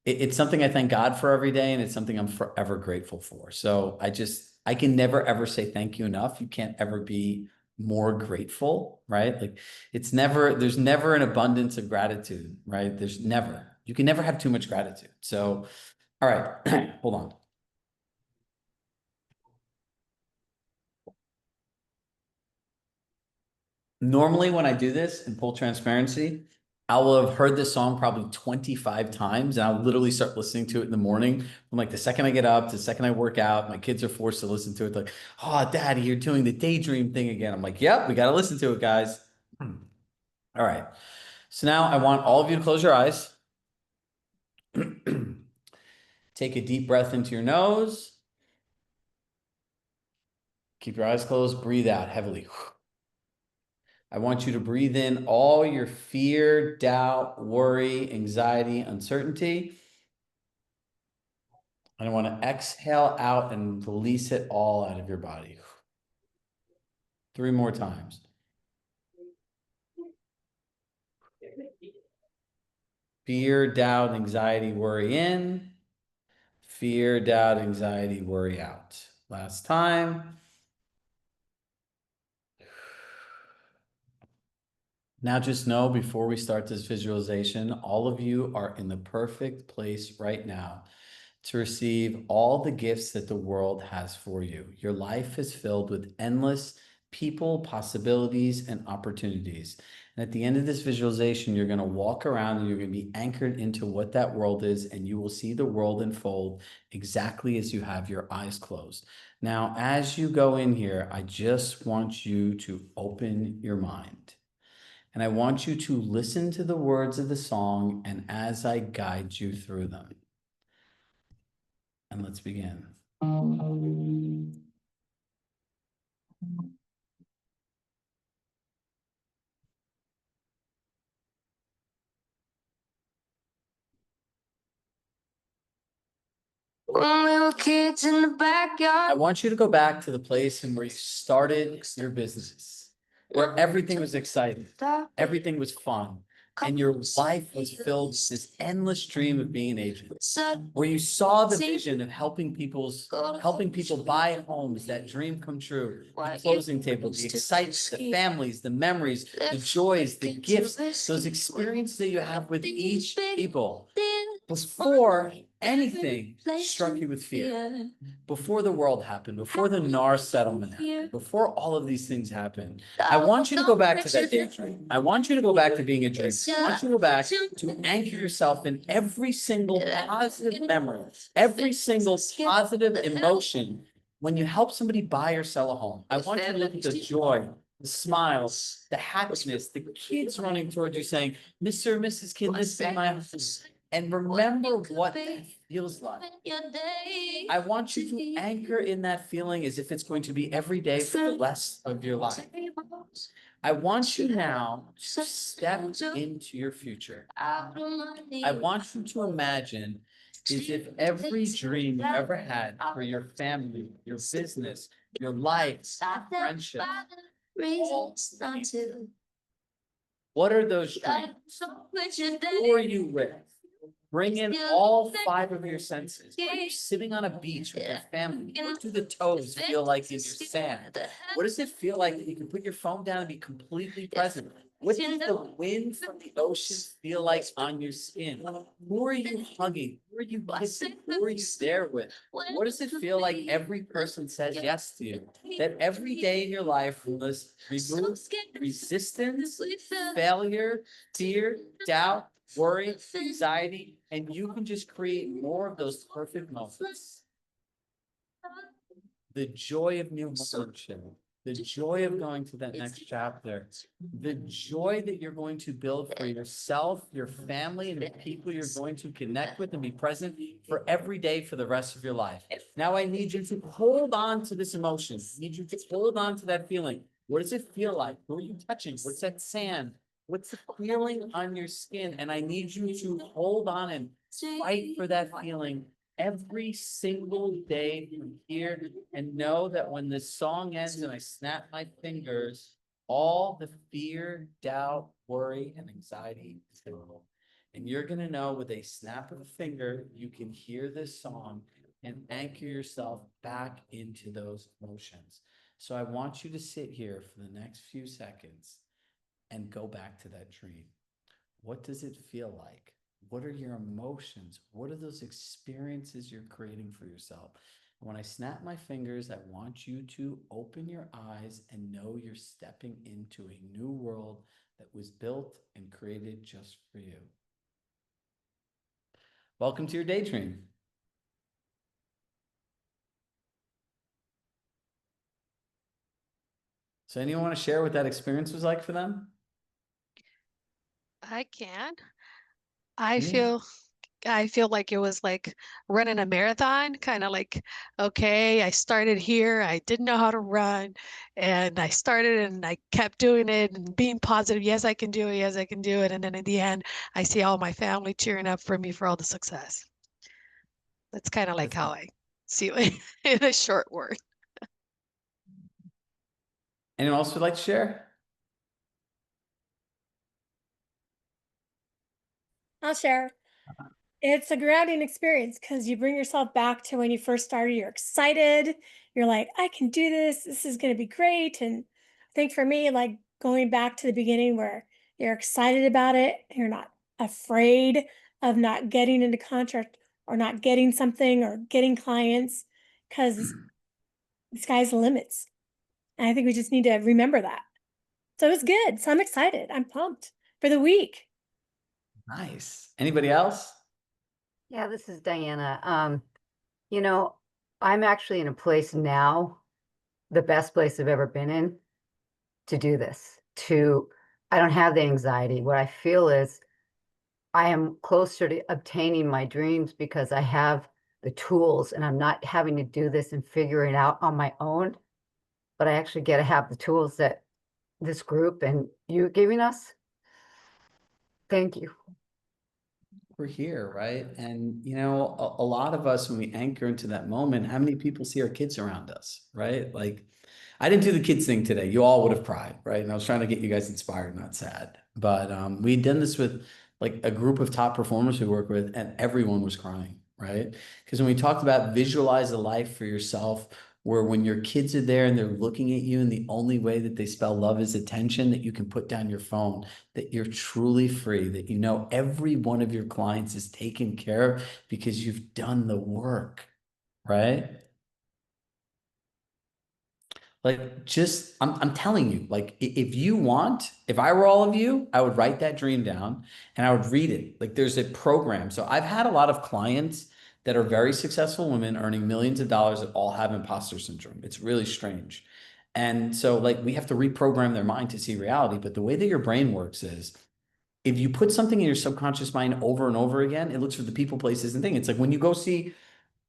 It's something I thank God for every day, and it's something I'm forever grateful for. So I can never ever say thank you enough. You can't ever be more grateful, right? Like there's never an abundance of gratitude, right? You can never have too much gratitude. So, all right, hold on. Normally when I do this in full transparency, I will have heard this song probably 25 times and I'll literally start listening to it in the morning. From like the second I get up to the second I work out, my kids are forced to listen to it. Like, oh, Daddy, you're doing the daydream thing again. I'm like, yep, we got to listen to it, guys. All right. So now I want all of you to close your eyes. Take a deep breath into your nose. Keep your eyes closed. Breathe out heavily. I want you to breathe in all your fear, doubt, worry, anxiety, uncertainty. And I want to exhale out and release it all out of your body. 3 more times. Fear, doubt, anxiety, worry in. Fear, doubt, anxiety, worry out. Last time. Now just know before we start this visualization, all of you are in the perfect place right now to receive all the gifts that the world has for you. Your life is filled with endless people, possibilities, and opportunities. And at the end of this visualization, you're going to walk around and you're going to be anchored into what that world is, and you will see the world unfold exactly as you have your eyes closed. Now, as you go in here, I just want you to open your mind. And I want you to listen to the words of the song and as I guide you through them. And let's begin. When we were kids in the I backyard. want you to go back to the place in where you started your business, where everything was exciting, everything was fun, and your life was filled with this endless dream of being an agent, where you saw the vision of helping people buy homes, that dream come true, the closing table, the excitement, the families, the memories, the joys, the gifts, those experiences that you have with each people. Before anything struck you with fear, before the world happened, before the NAR settlement happened, before all of these things happened, I want you to go back to that daydream. I want you to go back to being a dreamer. I want you to go back to anchor yourself in every single positive memory, every single positive emotion when you help somebody buy or sell a home. I want you to look at the joy, the smiles, the happiness, the kids running towards you saying, Mr. or Mrs. Kid, this is my house. And remember what that feels like. I want you to anchor in that feeling as if it's going to be every day for the rest of your life. I want you now to step into your future. I want you to imagine as if every dream you ever had for your family, your business, your life, friendship. What are those dreams? Who are you with? Bring in all 5 of your senses. Are you sitting on a beach with your family? What do the toes feel like in your sand? What does it feel like that you can put your phone down and be completely present? What does the wind from the ocean feel like on your skin? Who are you hugging? Who are you kissing? Who are you there with? What does it feel like every person says yes to you? That every day in your life must remove resistance, failure, fear, doubt, worry, anxiety, and you can just create more of those perfect moments. The joy of new ownership, the joy of going to that next chapter, the joy that you're going to build for yourself, your family, and the people you're going to connect with and be present for every day for the rest of your life. Now I need you to hold on to this emotion. I need you to hold on to that feeling. What does it feel like? Who are you touching? What's that sand? What's the feeling on your skin? And I need you to hold on and fight for that feeling every single day from here, and know that when this song ends and I snap my fingers, all the fear, doubt, worry, and anxiety is gone. And you're going to know with a snap of a finger, you can hear this song and anchor yourself back into those emotions. So I want you to sit here for the next few seconds and go back to that dream. What does it feel like? What are your emotions? What are those experiences you're creating for yourself? When I snap my fingers, I want you to open your eyes and know you're stepping into a new world that was built and created just for you. Welcome to your daydream. So anyone want to share what that experience was like for them? I can. I Yeah. feel I feel like it was like running a marathon, kind of like, okay, I started here, I didn't know how to run, and I started and I kept doing it and being positive. Yes, I can do it. Yes, I can do it. And then in the end, I see all my family cheering up for me for all the success. That's kind of like how I see it in a short word. Anyone else would like to share? I'll share. It's a grounding experience because you bring yourself back to when you first started. You're excited. You're like, I can do this. This is going to be great. And I think for me, like going back to the beginning where you're excited about it, you're not afraid of not getting into contract or not getting something or getting clients because the sky's the limits. And I think we just need to remember that. So it's good. So I'm excited. I'm pumped for the week. Nice. Anybody else? Yeah, this is Diana. You know, I'm actually in a place now, the best place I've ever been in to do this. I don't have the anxiety. What I feel is I am closer to obtaining my dreams because I have the tools and I'm not having to do this and figure it out on my own, but I actually get to have the tools that this group and you are giving us. Thank you. We're here, right? And a lot of us, when we anchor into that moment, how many people see our kids around us, right? Like, I didn't do the kids thing today. You all would have cried, right? And I was trying to get you guys inspired, not sad. But we'd done this with like a group of top performers we work with, and everyone was crying, right? Because when we talked about visualize a life for yourself, where when your kids are there and they're looking at you, and the only way that they spell love is attention, that you can put down your phone, that you're truly free, that every one of your clients is taken care of because you've done the work, right? Like, just, I'm telling you, like, if you want, if I were all of you, I would write that dream down and I would read it. Like, there's a program. So I've had a lot of clients that are very successful women earning millions of dollars that all have imposter syndrome. It's really strange. And so, like, we have to reprogram their mind to see reality. But the way that your brain works is, if you put something in your subconscious mind over and over again, it looks for the people, places, and things. It's like when you go see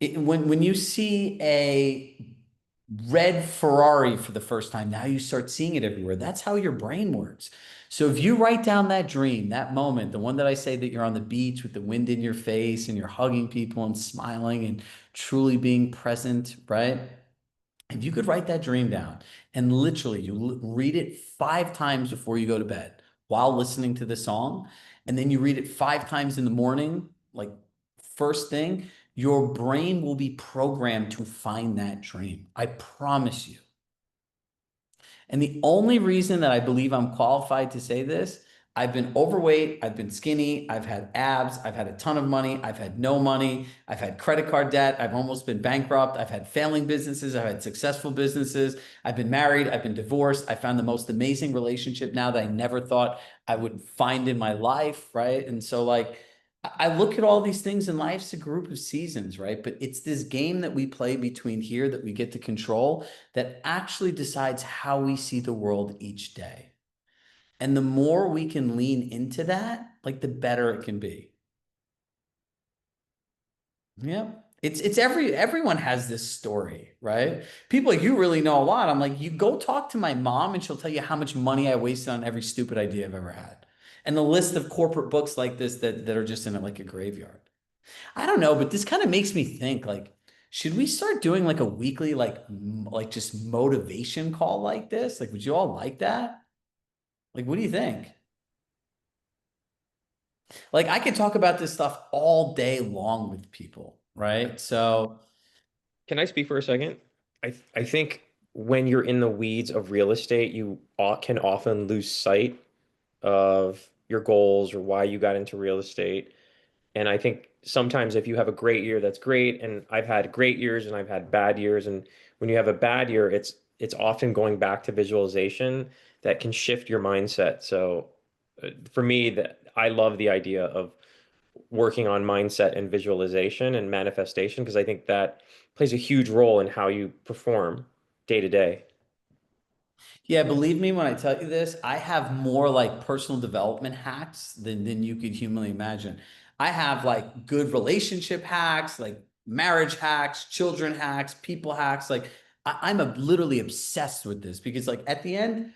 when you see a red Ferrari for the first time, now you start seeing it everywhere. That's how your brain works. So if you write down that dream, that moment, the one that I say that you're on the beach with the wind in your face and you're hugging people and smiling and truly being present, right? If you could write that dream down and literally you read it 5 times before you go to bed while listening to the song, and then you read it 5 times in the morning, like first thing, your brain will be programmed to find that dream. I promise you. And the only reason that I believe I'm qualified to say this, I've been overweight, I've been skinny, I've had abs, I've had a ton of money, I've had no money, I've had credit card debt, I've almost been bankrupt, I've had failing businesses, I've had successful businesses, I've been married, I've been divorced, I found the most amazing relationship now that I never thought I would find in my life, right? And so, like, I look at all these things, and life's a group of seasons, right? But it's this game that we play between here that we get to control that actually decides how we see the world each day. And the more we can lean into that, like, the better it can be. Yeah. Everyone has this story, right? People like, you really know a lot. I'm like, you go talk to my mom and she'll tell you how much money I wasted on every stupid idea I've ever had. And the list of corporate books like this that are just in it like a graveyard. I don't know, but this kind of makes me think, like, should we start doing like a weekly, like just motivation call like this? Like, would you all like that? Like, what do you think? Like, I could talk about this stuff all day long with people, right? So, Can I speak for a second? I think when you're in the weeds of real estate, you can often lose sight of your goals or why you got into real estate. And I think sometimes if you have a great year, that's great. And I've had great years and I've had bad years. And when you have a bad year, it's often going back to visualization that can shift your mindset. So for me, that I love the idea of working on mindset and visualization and manifestation because I think that plays a huge role in how you perform day to day. Yeah, believe me when I tell you this, I have more like personal development hacks than you could humanly imagine. I have like good relationship hacks, like marriage hacks, children hacks, people hacks. Like I'm literally obsessed with this because like at the end,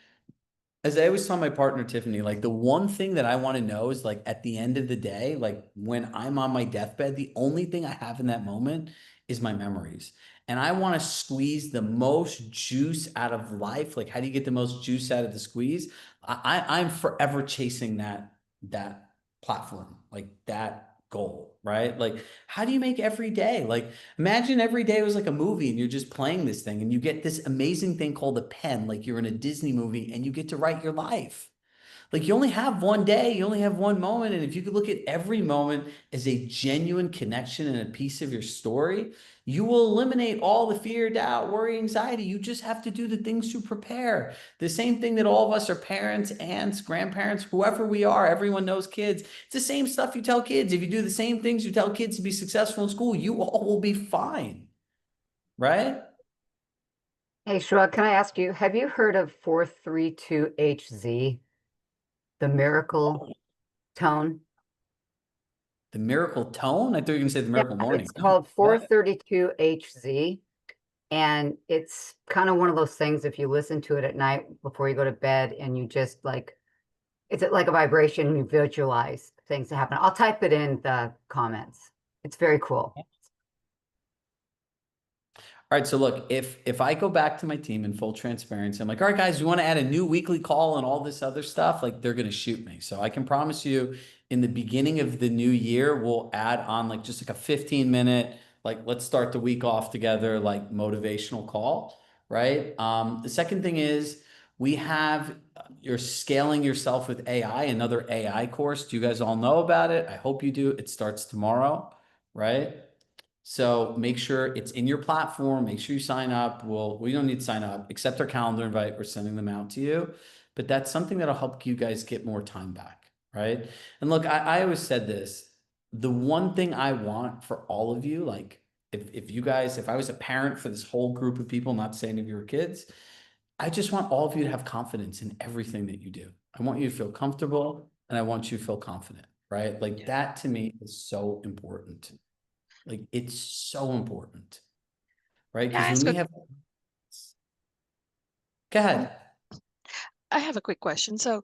as I always tell my partner Tiffany, like the one thing that I want to know is like at the end of the day, like when I'm on my deathbed, the only thing I have in that moment is my memories. And I want to squeeze the most juice out of life. Like, how do you get the most juice out of the squeeze? I'm forever chasing that platform, like that goal, right? Like, how do you make every day? Like, imagine every day was like a movie and you're just playing this thing and you get this amazing thing called a pen, like you're in a Disney movie and you get to write your life. Like you only have one day, you only have one moment. And if you could look at every moment as a genuine connection and a piece of your story, you will eliminate all the fear, doubt, worry, anxiety. You just have to do the things to prepare. The same thing that all of us are parents, aunts, grandparents, whoever we are, everyone knows kids. It's the same stuff you tell kids. If you do the same things you tell kids to be successful in school, you all will be fine, right? Hey, Shruag, can I ask you, have you heard of 432HZ, the miracle tone? The miracle tone? I thought you were going to say the Yeah, miracle morning. it's called What? 432HZ. And it's kind of one of those things, if you listen to it at night before you go to bed and you just like, it's like a vibration and you visualize things that happen. I'll type it in the comments. It's very cool. All right, so look, if I go back to my team in full transparency, I'm like, all right, guys, you want to add a new weekly call and all this other stuff? Like they're gonna shoot me. So I can promise you in the beginning of the new year, we'll add on like just like a 15-minute, like let's start the week off together, like motivational call, right? The second thing is we have you're scaling yourself with AI, another AI course. Do you guys all know about it? I hope you do. It starts tomorrow, right? So make sure it's in your platform. Make sure you sign up. We don't need to sign up, accept our calendar invite. We're sending them out to you. But that's something that'll help you guys get more time back, right? And look, I always said this. The one thing I want for all of you, like if you guys, if I was a parent for this whole group of people, not saying if you were kids, I just want all of you to have confidence in everything that you do. I want you to feel comfortable and I want you to feel confident, right? Like that to me is so important. Like it's so important, right? Yeah, Because when we have, go ahead. I have a quick question. So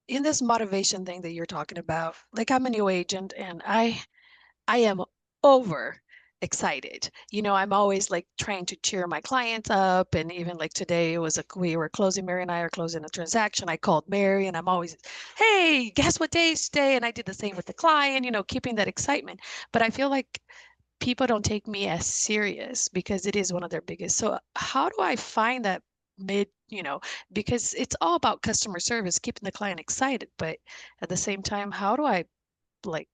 in this motivation thing that you're talking about, like I'm a new agent and I am over excited. I'm always like trying to cheer my clients up. And even like today, we were closing, Mary and I are closing a transaction. I called Mary and I'm always, hey, guess what day is today? And I did the same with the client, keeping that excitement. But I feel like people don't take me as serious because it is one of their biggest. So how do I find that because it's all about customer service, keeping the client excited. But at the same time, how do I like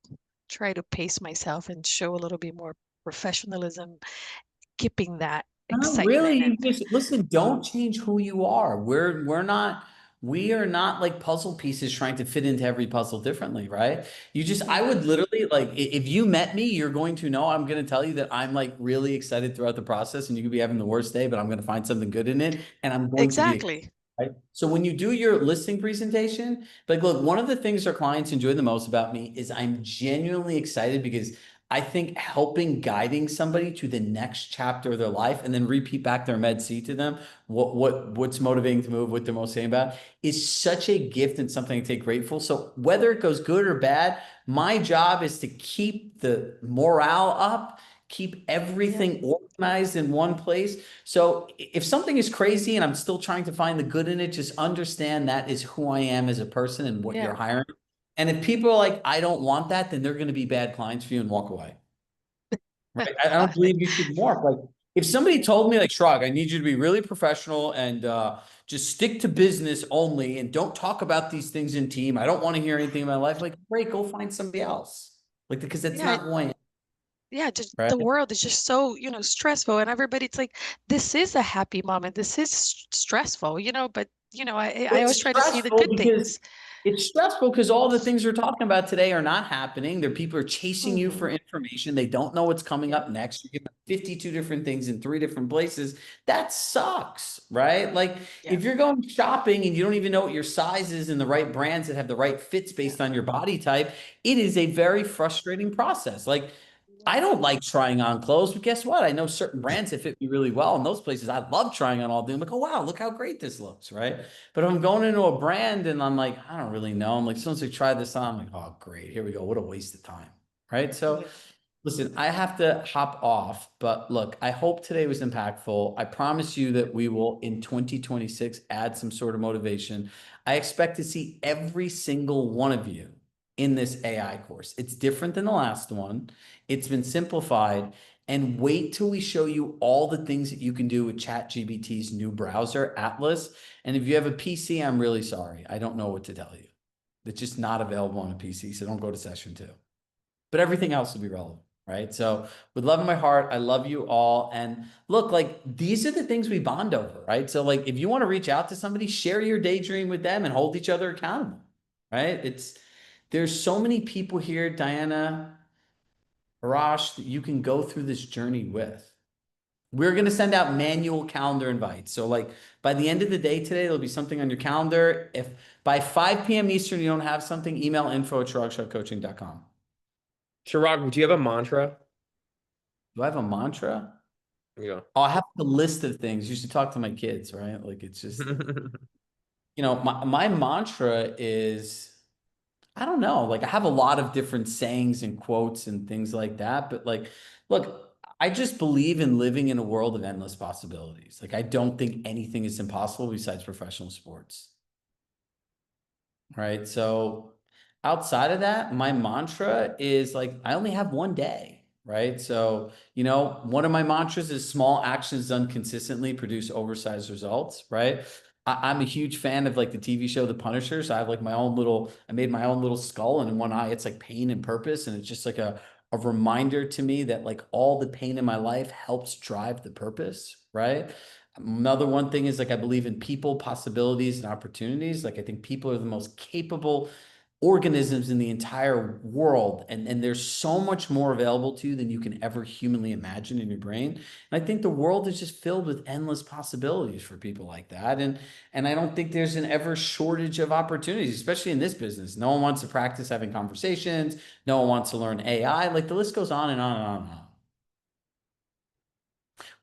try to pace myself and show a little bit more professionalism, keeping that Not really. excitement You and just listen, don't change who you are. We are not like puzzle pieces trying to fit into every puzzle differently, right? I would literally like if you met me, you're going to know I'm going to tell you that I'm like really excited throughout the process and you could be having the worst day, but I'm going to find something good in it and I'm going to be exactly. right? So when you do your listing presentation, like, look, one of the things our clients enjoy the most about me is I'm genuinely excited because I think helping guiding somebody to the next chapter of their life and then repeat back their med C to them, what's motivating to move, what they're most saying about is such a gift and something to take grateful. So whether it goes good or bad, my job is to keep the morale up, keep everything organized in one place. So if something is crazy and I'm still trying to find the good in it, just understand that is who I am as a person and what you're hiring. And if people are like, I don't want that, then they're going to be bad clients for you and walk away. Right? I don't Got it. believe you should morph. Like if somebody told me like, Shrug, I need you to be really professional and just stick to business only and don't talk about these things in team. I don't want to hear anything in my life. Like, great, go find somebody else. Like, because that's Yeah, not who I am. yeah, just Right? the world is just so, stressful and everybody's like, this is a happy moment. This is stressful, but I always It's try to see the stressful good because things. It's stressful because all the things we're talking about today are not happening. There, people are chasing you for Mhm. information. They don't know what's coming up next. You're getting 52 different things in 3 different places. That sucks, right? Like Yeah. if you're going shopping and you don't even know what your size is and the right brands that have the right fits based on your body type, it is a very frustrating process. Like I don't like trying on clothes, but guess what? I know certain brands that fit me really well. In those places, I love trying on all of them. Like, oh wow, look how great this looks, right? But if I'm going into a brand and I'm like, I don't really know. I'm like, as soon as I try this on, I'm like, oh great, here we go. What a waste of time, right? So Yeah. listen, I have to hop off, but look, I hope today was impactful. I promise you that we will in 2026 add some sort of motivation. I expect to see every single one of you in this AI course. It's different than the last one. It's been simplified. And wait till we show you all the things that you can do with ChatGPT's new browser, Atlas. And if you have a PC, I'm really sorry. I don't know what to tell you. It's just not available on a PC, so don't go to session 2. But everything else will be relevant, right? So with love in my heart, I love you all. And look, like these are the things we bond over, right? So like if you want to reach out to somebody, share your daydream with them and hold each other accountable, right? There's so many people here, Diana, Arash, that you can go through this journey with. We're going to send out manual calendar invites. So like by the end of the day today, there'll be something on your calendar. If by 5 p.m. Eastern, you don't have something, email info@chiragshahcoaching.com. Chirag, do you have a mantra? Do I have a mantra? Yeah. Oh, I have a list of things. You should talk to my kids, right? Like it's just, my mantra is, I don't know, like I have a lot of different sayings and quotes and things like that, but like, look, I just believe in living in a world of endless possibilities. Like I don't think anything is impossible besides professional sports. Right. So outside of that, my mantra is like, I only have one day. Right. So, one of my mantras is small actions done consistently produce oversized results. Right. I'm a huge fan of like the TV show The Punisher. So I have like I made my own little skull, and in one eye, it's like pain and purpose. And it's just like a reminder to me that like all the pain in my life helps drive the purpose. Right. Another one thing is like I believe in people, possibilities, and opportunities. Like I think people are the most capable organisms in the entire world. And there's so much more available to you than you can ever humanly imagine in your brain. And I think the world is just filled with endless possibilities for people like that. And I don't think there's an ever shortage of opportunities, especially in this business. No one wants to practice having conversations. No one wants to learn AI. Like the list goes on and on and on and on.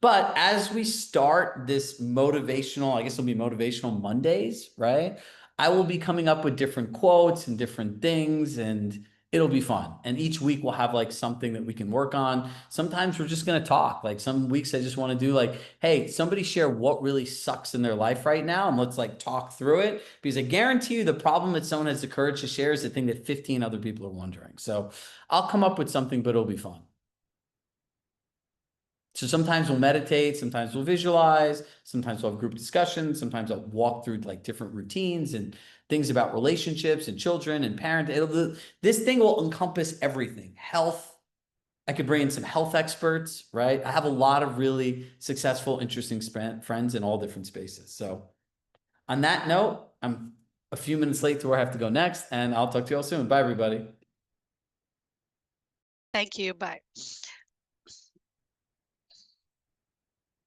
But as we start this motivational, I guess it'll be motivational Mondays, right? I will be coming up with different quotes and different things, and it'll be fun. And each week we'll have like something that we can work on. Sometimes we're just going to talk. Like some weeks I just want to do like, hey, somebody share what really sucks in their life right now, and let's like talk through it. Because I guarantee you the problem that someone has the courage to share is the thing that 15 other people are wondering. So I'll come up with something, but it'll be fun. So sometimes we'll meditate, sometimes we'll visualize, sometimes we'll have group discussions, sometimes I'll walk through like different routines and things about relationships and children and parenting. This thing will encompass everything. Health. I could bring in some health experts, right? I have a lot of really successful, interesting friends in all different spaces. So on that note, I'm a few minutes late to where I have to go next, and I'll talk to you all soon. Bye, everybody. Thank you. Bye.